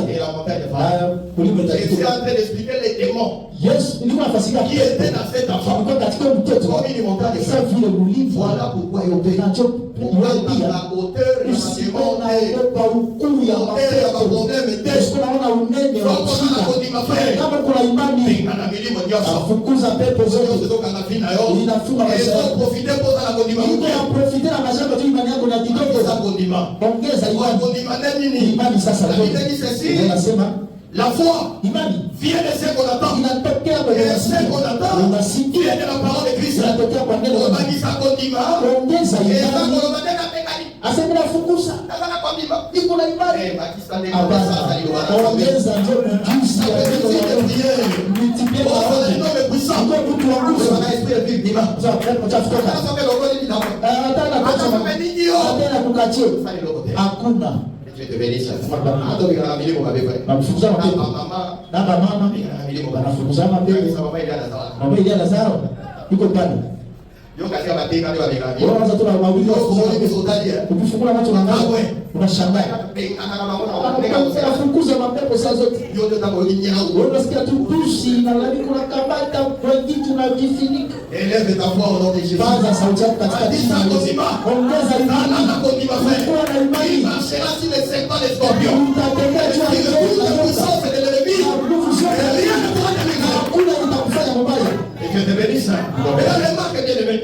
Speaker 1: Et la montagne va. Je suis en train d'expliquer les démons qui étaient dans cet enfant. Comme une montagne. Voilà pourquoi il obéit. La hauteur et la foi vient de ce qu'on attend. Et ce qu'on attend vient de la parole de Christ.
Speaker 2: Asemela fukusa iko na imani ongeza ndio ujuzi ya multiplier mtu wa nguvu atana kukache hakuna nakufukuza mapepo na mama anafukuza mapepo mama ile Lazaro yuko pale. Unaanza tu na mawili ukifungua macho na ngao unashangaa. Unafukuza mapepo saa zote. Unasikia tu pushi na labda kuna kabata kwa vitu na vifinika.
Speaker 1: Élève ta foi au nom de Jésus.
Speaker 2: Paza sauti yako katika jina la Yesu. Ongeza imani. Kuwa na imani.
Speaker 1: Marchera sur les serpents et les scorpions.
Speaker 2: Utatembea juu ya
Speaker 1: la puissance de l'ennemi. Rien ne pourra t'arriver.
Speaker 2: Hakuna itakufanya mabaya.
Speaker 1: Et que te bénisse. Mais remarque bien aimé.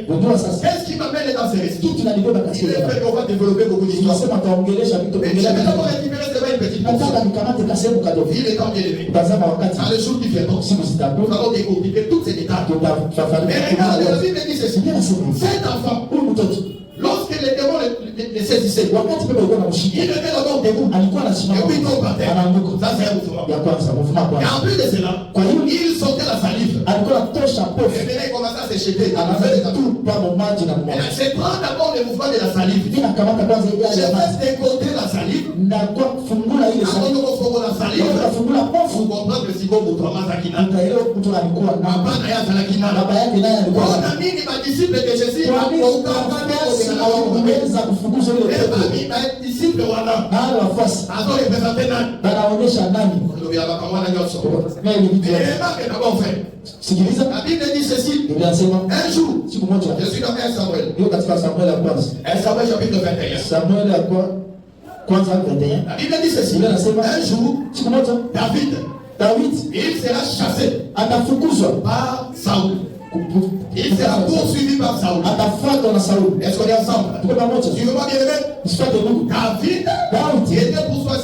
Speaker 1: Qu'est-ce qui m'amène dans ces risques? Il est fait qu'on va développer beaucoup d'histoires. Mais j'avais d'abord récupéré une petite portion. Il est temps bien aimé. Dans le jour qui vient, nous allons décortiquer tous ces détails. Mais regardez, la Bible dit ceci. Cet enfant, lorsque les démons les saisissaient, il était d'abord debout. Et puis il tombe par terre. Ça c'est un mouvement. Et en plus de cela, il sortait la salive. Et il commençait à se jeter. C'est prendre d'abord le mouvement de la salive. Je vais décoder la salive. Avant de confondre la salive, vous comprenez que si vous mouvement Zakina. Papa Naya Zakina. On a mis les disciples de Jésus. Disciple wana azo représenter nani
Speaker 2: banaonyesha nani
Speaker 1: ndio ya bakamwana nyoso
Speaker 2: mais
Speaker 1: mais d'abord fait
Speaker 2: Sikiliza.
Speaker 1: La Bible dit ceci.
Speaker 2: Biblia inasema
Speaker 1: Un jour,
Speaker 2: siku moja,
Speaker 1: je suis dans 1 Samuel.
Speaker 2: hiyo katika Samuel ya kwanza.
Speaker 1: 1 Samuel chapitre 21.
Speaker 2: Samuel ya kwanza 21.
Speaker 1: La Bible dit ceci.
Speaker 2: Biblia inasema
Speaker 1: Un jour,
Speaker 2: siku moja
Speaker 1: David, il sera chassé
Speaker 2: atafukuzwa
Speaker 1: par Saul. Il sera poursuivi par Saul.
Speaker 2: Atafuatwa na Sauli.
Speaker 1: Est-ce qu'on est ensemble?
Speaker 2: Tuko pamoja.
Speaker 1: Tu veux pas bien aimé?
Speaker 2: Msifuate ndugu.
Speaker 1: David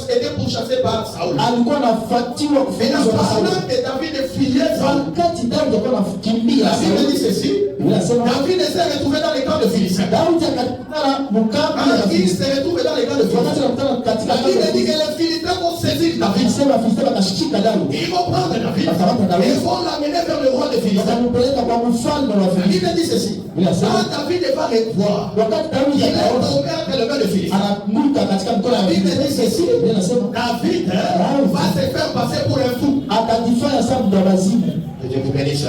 Speaker 1: était pourchassé par Saul.
Speaker 2: Alikuwa anafuatiwa kufukuzwa na Sauli.
Speaker 1: Pendant que David fuyait Saul,
Speaker 2: Wakati Daudi alikuwa anakimbia
Speaker 1: la Bible dit
Speaker 2: Sauli.
Speaker 1: ceci.
Speaker 2: Biblia inasema
Speaker 1: David s'est retrouvé dans les camps de Philistins.
Speaker 2: Daudi akakutana mkambi ya
Speaker 1: Quand il
Speaker 2: Filisti.
Speaker 1: s'est retrouvé dans les camps de
Speaker 2: Wakati
Speaker 1: Philistins,
Speaker 2: anakutana katika
Speaker 1: la
Speaker 2: kambi
Speaker 1: Bible
Speaker 2: ya
Speaker 1: dit que
Speaker 2: Filisti.
Speaker 1: les Philistins vont saisir David.
Speaker 2: Anasema Filisti wakashika Daudi.
Speaker 1: Ils vont prendre David. Ils vont l'amener vers le roi de Philistins.
Speaker 2: Wakampeleka kwa mfalme wa
Speaker 1: La
Speaker 2: Filisti.
Speaker 1: Bible dit ceci. Quand David va les voir,
Speaker 2: Wakati Daudi
Speaker 1: il est
Speaker 2: akaona
Speaker 1: tombé entre les mains de Philistins.
Speaker 2: anaanguka katika mkono
Speaker 1: La
Speaker 2: wa
Speaker 1: Bible
Speaker 2: Filisti.
Speaker 1: dit ceci.
Speaker 2: Biblia inasema
Speaker 1: David va se faire passer pour un fou.
Speaker 2: atajifanya sawa mdawazimu.
Speaker 1: Que Dieu vous bénisse.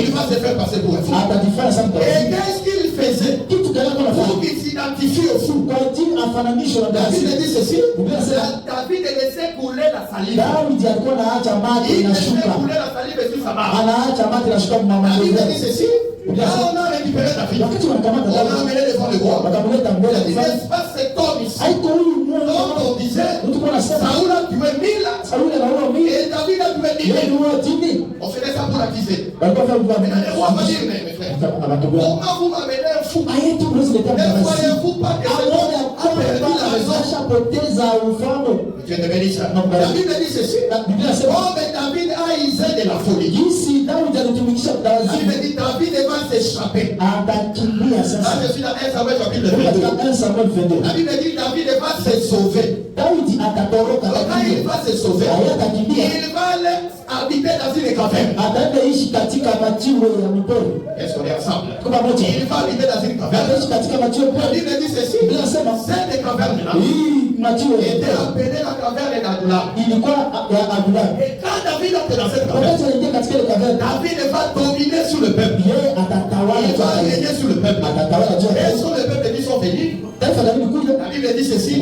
Speaker 1: Il va se faire passer pour un fou.
Speaker 2: Atajifanya sawa
Speaker 1: Et
Speaker 2: mdawazimu.
Speaker 1: qu'est-ce qu'il faisait
Speaker 2: Kitu gani alikuwa
Speaker 1: pour
Speaker 2: anafanya?
Speaker 1: qu'il s'identifie au fou?
Speaker 2: Kwa ajili afananishwe na
Speaker 1: La Bible
Speaker 2: mdawazimu.
Speaker 1: dit ceci.
Speaker 2: Biblia inasema
Speaker 1: David laissait couler la salive.
Speaker 2: Daudi alikuwa anaacha maji
Speaker 1: Il laissait
Speaker 2: inashuka.
Speaker 1: couler la salive sur sa barbe.
Speaker 2: Anaacha maji inashuka
Speaker 1: La
Speaker 2: mama
Speaker 1: Bible
Speaker 2: yake.
Speaker 1: dit ceci. Quand on a récupéré David,
Speaker 2: Wakati wanakamata
Speaker 1: on l'a
Speaker 2: Daudi,
Speaker 1: amené devant le roi.
Speaker 2: wakamleta mbele ya
Speaker 1: Il dit,
Speaker 2: mfalme.
Speaker 1: n'est-ce pas cet homme ici
Speaker 2: Haiko huyu
Speaker 1: dont
Speaker 2: Mungu.
Speaker 1: on disait,
Speaker 2: Mtu kwa anasema
Speaker 1: Saoul a tué 1000
Speaker 2: Sauli anaua mimi.
Speaker 1: et David a tué
Speaker 2: Yeye
Speaker 1: 10
Speaker 2: ni
Speaker 1: 000.
Speaker 2: wa dini.
Speaker 1: On faisait ça pour l'accuser.
Speaker 2: Walikuwa wanafanya
Speaker 1: Mais
Speaker 2: kwa
Speaker 1: le roi va dire, mais mes frères,
Speaker 2: Anatubia.
Speaker 1: comment vous m'amenez un fou?
Speaker 2: Ayetu mnaweza leta
Speaker 1: Ne
Speaker 2: mabasi.
Speaker 1: voyez-vous pas que cet homme a perdu la raison?
Speaker 2: Ashapoteza ufahamu.
Speaker 1: Dieu te bénisse. La Bible dit ceci.
Speaker 2: Biblia inasema
Speaker 1: Oh, mais David a usé de la folie.
Speaker 2: jinsi Daudi alitumikisha
Speaker 1: La
Speaker 2: mdawazimu
Speaker 1: Bible dit David va s'échapper.
Speaker 2: atakimbia
Speaker 1: Là,
Speaker 2: sasa.
Speaker 1: je suis dans 1 Samuel chapitre
Speaker 2: Katika
Speaker 1: 22.
Speaker 2: 1 Samuel 22.
Speaker 1: La Bible dit David va se sauver.
Speaker 2: Daudi atatoroka
Speaker 1: Donc, quand il
Speaker 2: atakimbia.
Speaker 1: va se sauver,
Speaker 2: Aya atakimbia.
Speaker 1: il va aller habiter dans une caverne.
Speaker 2: Ataenda ishi katika majiwe ya mipori.
Speaker 1: Est-ce qu'on est ensemble?
Speaker 2: Tuko pamoja.
Speaker 1: Il va habiter dans une caverne.
Speaker 2: Ataishi katika majiwe
Speaker 1: La
Speaker 2: pori.
Speaker 1: Bible dit ceci.
Speaker 2: Biblia inasema
Speaker 1: Cette caverne-là
Speaker 2: hii majiwe
Speaker 1: était appelée la caverne d'Adulam.
Speaker 2: ilikuwa ya Adulam.
Speaker 1: Et quand David entre dans cette caverne,
Speaker 2: Wakati anaingia katika ile kavern,
Speaker 1: David va dominer sur le peuple.
Speaker 2: yeye atatawala
Speaker 1: Il va
Speaker 2: juu ya
Speaker 1: régner sur le peuple.
Speaker 2: atatawala juu ya
Speaker 1: Et sur le peuple qui sont venus,
Speaker 2: taifa la Biblia kuja.
Speaker 1: la Bible dit ceci.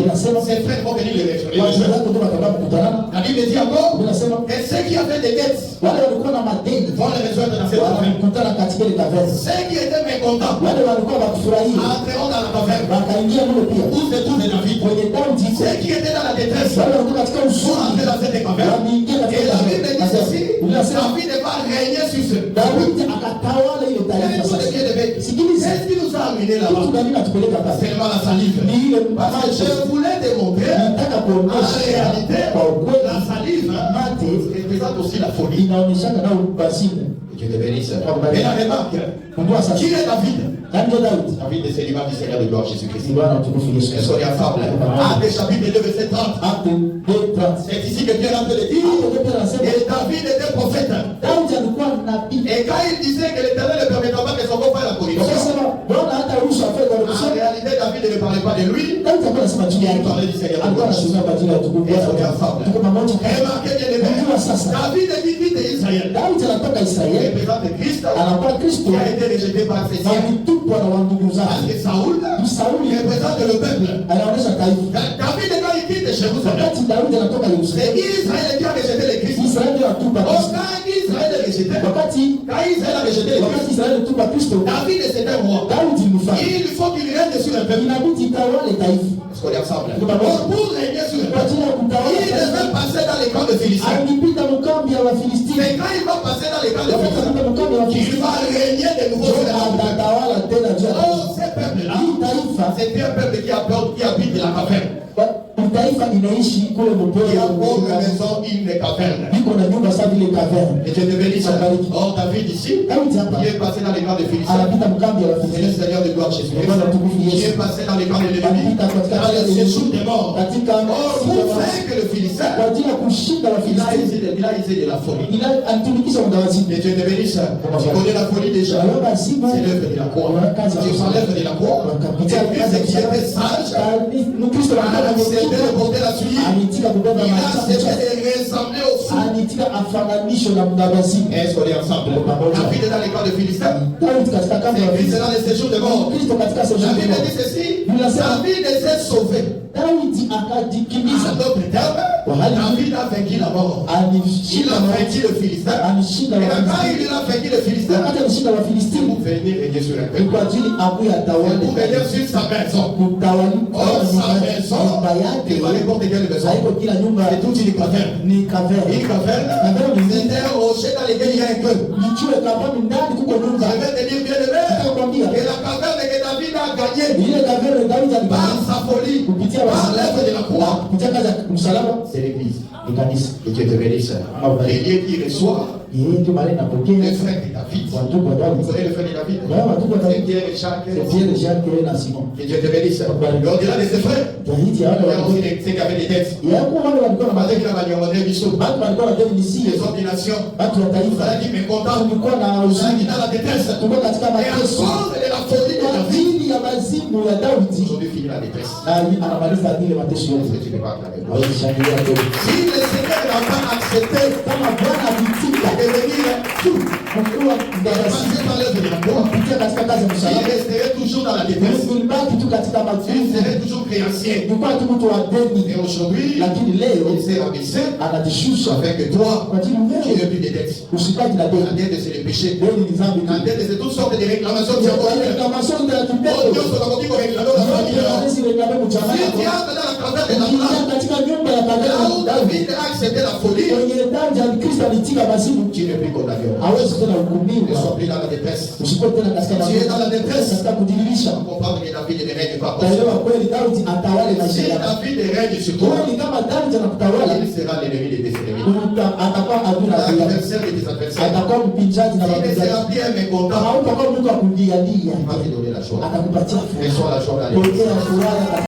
Speaker 1: Ses frères vont venir les
Speaker 2: Watu
Speaker 1: réjouir.
Speaker 2: wako ndio watakuwa kukutana.
Speaker 1: La Bible dit encore,
Speaker 2: Biblia inasema
Speaker 1: et ceux qui avaient des dettes
Speaker 2: wale walikuwa na madeni
Speaker 1: vont les rejoindre dans cette caverne.
Speaker 2: walikutana katika ile kavern.
Speaker 1: Ceux qui étaient mécontents
Speaker 2: Wale walikuwa wakifurahia
Speaker 1: entreront dans la caverne.
Speaker 2: wakaingia mle pia.
Speaker 1: Où se trouve David?
Speaker 2: Kwenye Daudi iko
Speaker 1: Ceux qui étaient dans la détresse
Speaker 2: wale walikuwa katika
Speaker 1: vont
Speaker 2: usuni
Speaker 1: entrer dans cette caverne.
Speaker 2: wameingia katika
Speaker 1: Et
Speaker 2: ile
Speaker 1: la Bible dit ceci,
Speaker 2: Biblia inasema
Speaker 1: David va régner sur ce.
Speaker 2: Daudi akatawala ile taifa
Speaker 1: Écoutez
Speaker 2: sasa.
Speaker 1: bien, les mecs.
Speaker 2: Sikiliza.
Speaker 1: Qu'est-ce qui nous a amenés
Speaker 2: Kitu
Speaker 1: là-bas?
Speaker 2: gani natupeleka hapa?
Speaker 1: Seulement la salive.
Speaker 2: Ni ile
Speaker 1: Parce que
Speaker 2: macho.
Speaker 1: je voulais démontrer
Speaker 2: Nataka
Speaker 1: en
Speaker 2: kuonyesha
Speaker 1: réalité
Speaker 2: kwa ukweli
Speaker 1: la salive
Speaker 2: mate
Speaker 1: représente aussi la folie.
Speaker 2: inaonyeshana na ubasime.
Speaker 1: Que Dieu te bénisse. Et la remarque,
Speaker 2: Kundua sasa.
Speaker 1: qui est David?
Speaker 2: Nani ndio Daudi?
Speaker 1: David est célibat du Seigneur de gloire Jésus-Christ.
Speaker 2: Ni Bwana mtukufu Yesu.
Speaker 1: Est-ce qu'on est ensemble? Actes chapitre 2 verset 30.
Speaker 2: Acte 2:30.
Speaker 1: C'est ici que Dieu est en train de dire.
Speaker 2: Hapo ndio Biblia inasema
Speaker 1: Et David était prophète.
Speaker 2: Daudi alikuwa nabii.
Speaker 1: Et quand il disait que l'Éternel ne permettra pas que son corps fasse la corruption,
Speaker 2: Wakasema Bwana hata ruhusu afanye
Speaker 1: en
Speaker 2: corruption.
Speaker 1: réalité, David ne parlait pas de lui.
Speaker 2: Daudi alikuwa anasema juu yake. Alikuwa anasema kwa ajili ya utukufu wake. Tuko pamoja.
Speaker 1: Remarquez bien les
Speaker 2: Kundua
Speaker 1: mecs.
Speaker 2: sasa.
Speaker 1: David est dit de Israël.
Speaker 2: Daudi anatoka
Speaker 1: Il
Speaker 2: Israeli.
Speaker 1: représente Christ
Speaker 2: Anakuwa Kristo
Speaker 1: qui a été rejeté par ses
Speaker 2: na
Speaker 1: siens.
Speaker 2: kutupwa na wandugu
Speaker 1: Parce
Speaker 2: zake.
Speaker 1: que Saoul
Speaker 2: Sauli
Speaker 1: représente le peuple.
Speaker 2: anaonyesha taifa.
Speaker 1: David, quand il quitte Jérusalem,
Speaker 2: Wakati Daudi anatoka
Speaker 1: c'est
Speaker 2: Yerusalemu,
Speaker 1: Israël qui a rejeté le Christ.
Speaker 2: Israeli anatupa
Speaker 1: Donc,
Speaker 2: Kristo.
Speaker 1: quand Israël est rejeté,
Speaker 2: Wakati
Speaker 1: quand Israël a rejeté le Christ,
Speaker 2: wakati Israeli anatupa Kristo,
Speaker 1: David c'est un roi.
Speaker 2: Daudi ni mfalme.
Speaker 1: Il faut qu'il règne sur le peuple.
Speaker 2: Inabidi tawale taifa.
Speaker 1: Est-ce qu'on est ensemble?
Speaker 2: Tuko pamoja.
Speaker 1: Donc, pour régner sur le
Speaker 2: Kwa
Speaker 1: peuple,
Speaker 2: ajili ya kutawala
Speaker 1: il devait
Speaker 2: taifa.
Speaker 1: passer dans les camps de Philistins.
Speaker 2: Alipita mkambi ya Wafilisti.
Speaker 1: Mais quand il va passer dans les camps de
Speaker 2: Wakati
Speaker 1: Philistins,
Speaker 2: anapita mkambi ya
Speaker 1: il
Speaker 2: Wafilisti,
Speaker 1: va régner de nouveau sur le peuple.
Speaker 2: atatawala tena juu ya taifa.
Speaker 1: Oh, ce peuple-là,
Speaker 2: Hii taifa,
Speaker 1: c'est un peuple qui habite la caverne.
Speaker 2: taifa inaishi kule mpori
Speaker 1: Il y a
Speaker 2: ya
Speaker 1: comme maison une caverne.
Speaker 2: iko na nyumba sawa vile caverne.
Speaker 1: Et Dieu te bénisse. Or, David ici,
Speaker 2: Daudi hapa
Speaker 1: il est passé dans les camps de Philistins.
Speaker 2: anapita mkambi ya
Speaker 1: C'est le
Speaker 2: Wafilisti.
Speaker 1: Seigneur de gloire Jésus-Christ.
Speaker 2: Bwana mtukufu
Speaker 1: Il
Speaker 2: Yesu.
Speaker 1: est passé dans les camps de l'ennemi.
Speaker 2: Alipita katika
Speaker 1: Dans les séjours des morts.
Speaker 2: katika
Speaker 1: Or,
Speaker 2: siku ya
Speaker 1: pour
Speaker 2: mauti.
Speaker 1: vaincre le Philistin,
Speaker 2: Kwa ajili ya kushinda
Speaker 1: il a
Speaker 2: Wafilisti,
Speaker 1: usé de la folie.
Speaker 2: alitumikisha mdawazimu.
Speaker 1: Et Dieu te bénisse. Tu connais la folie déjà.
Speaker 2: Alomba simu
Speaker 1: C'est l'œuvre de la croix. Tu s'enlèves de la croix. C'est Christ qui était sage.
Speaker 2: Mkristo
Speaker 1: A accepté de porter la suie.
Speaker 2: alitika kubeba
Speaker 1: Il a
Speaker 2: machafu,
Speaker 1: accepté de ressembler au fou.
Speaker 2: alitika afananishwe na mdawazimu.
Speaker 1: Est-ce qu'on est ensemble? David est dans les camps de Philistins.
Speaker 2: Daudi katika kambi ya
Speaker 1: C'est Christ
Speaker 2: Wafilisti.
Speaker 1: dans les séjours de mort.
Speaker 2: Kristo katika
Speaker 1: La
Speaker 2: sehemu
Speaker 1: Bible dit ceci.
Speaker 2: Inasema
Speaker 1: David s'est sauvé.
Speaker 2: Daudi akajikimbiza.
Speaker 1: En d'autres termes, David a vaincu la mort. Il a vaincu le Philistin. Et quand il a vaincu le Philistin, c'est pour venir régner sur la terre. Pour venir sur sa maison. Or, sa maison, c'est pas n'importe quelle maison. C'est toute une caverne. Une caverne, c'était un rocher dans lequel il y a un cœur. Je vais te dire bien aimé, et la caverne que David a gagnée par sa folie, par l'œuvre de la croix, c'est l'église. Et Dieu te bénisse. Les lieux qui reçoivent les frères de David. Vous connaissez le frère de David? C'est Pierre et Jacques. Que Dieu te bénisse. Et au-delà de ses frères, il y a aussi ceux qui avaient des dettes. Les ordinations. Il a dit, mais content. Il a dit dans la détresse. Et à cause de la folie de David, aujourd'hui finit la détresse. Est-ce que tu ne vas pas acclamer? Si le Seigneur n'a pas accepté de devenir tout, passer par l'œuvre de la croix, il resterait toujours dans la détresse. Il serait toujours créancier. Et aujourd'hui, il s'est rabaissé afin que toi, tu n'aies plus de dettes. La dette, c'est le péché. La dette, c'est toutes sortes de réclamations diaboliques. Oh Dieu, si tu entres dans la caverne de la là où David a accepté la folie, tu n'es plus condamné. Ne sois plus dans la détresse. Tu es dans la détresse. On comprend que David ne règne pas. Si David règne sur toi, il sera l'ennemi de tes ennemis. L'adversaire de tes adversaires. Il ne sera bien mécontent. Il va te donner la joie. Et sois la joie dans les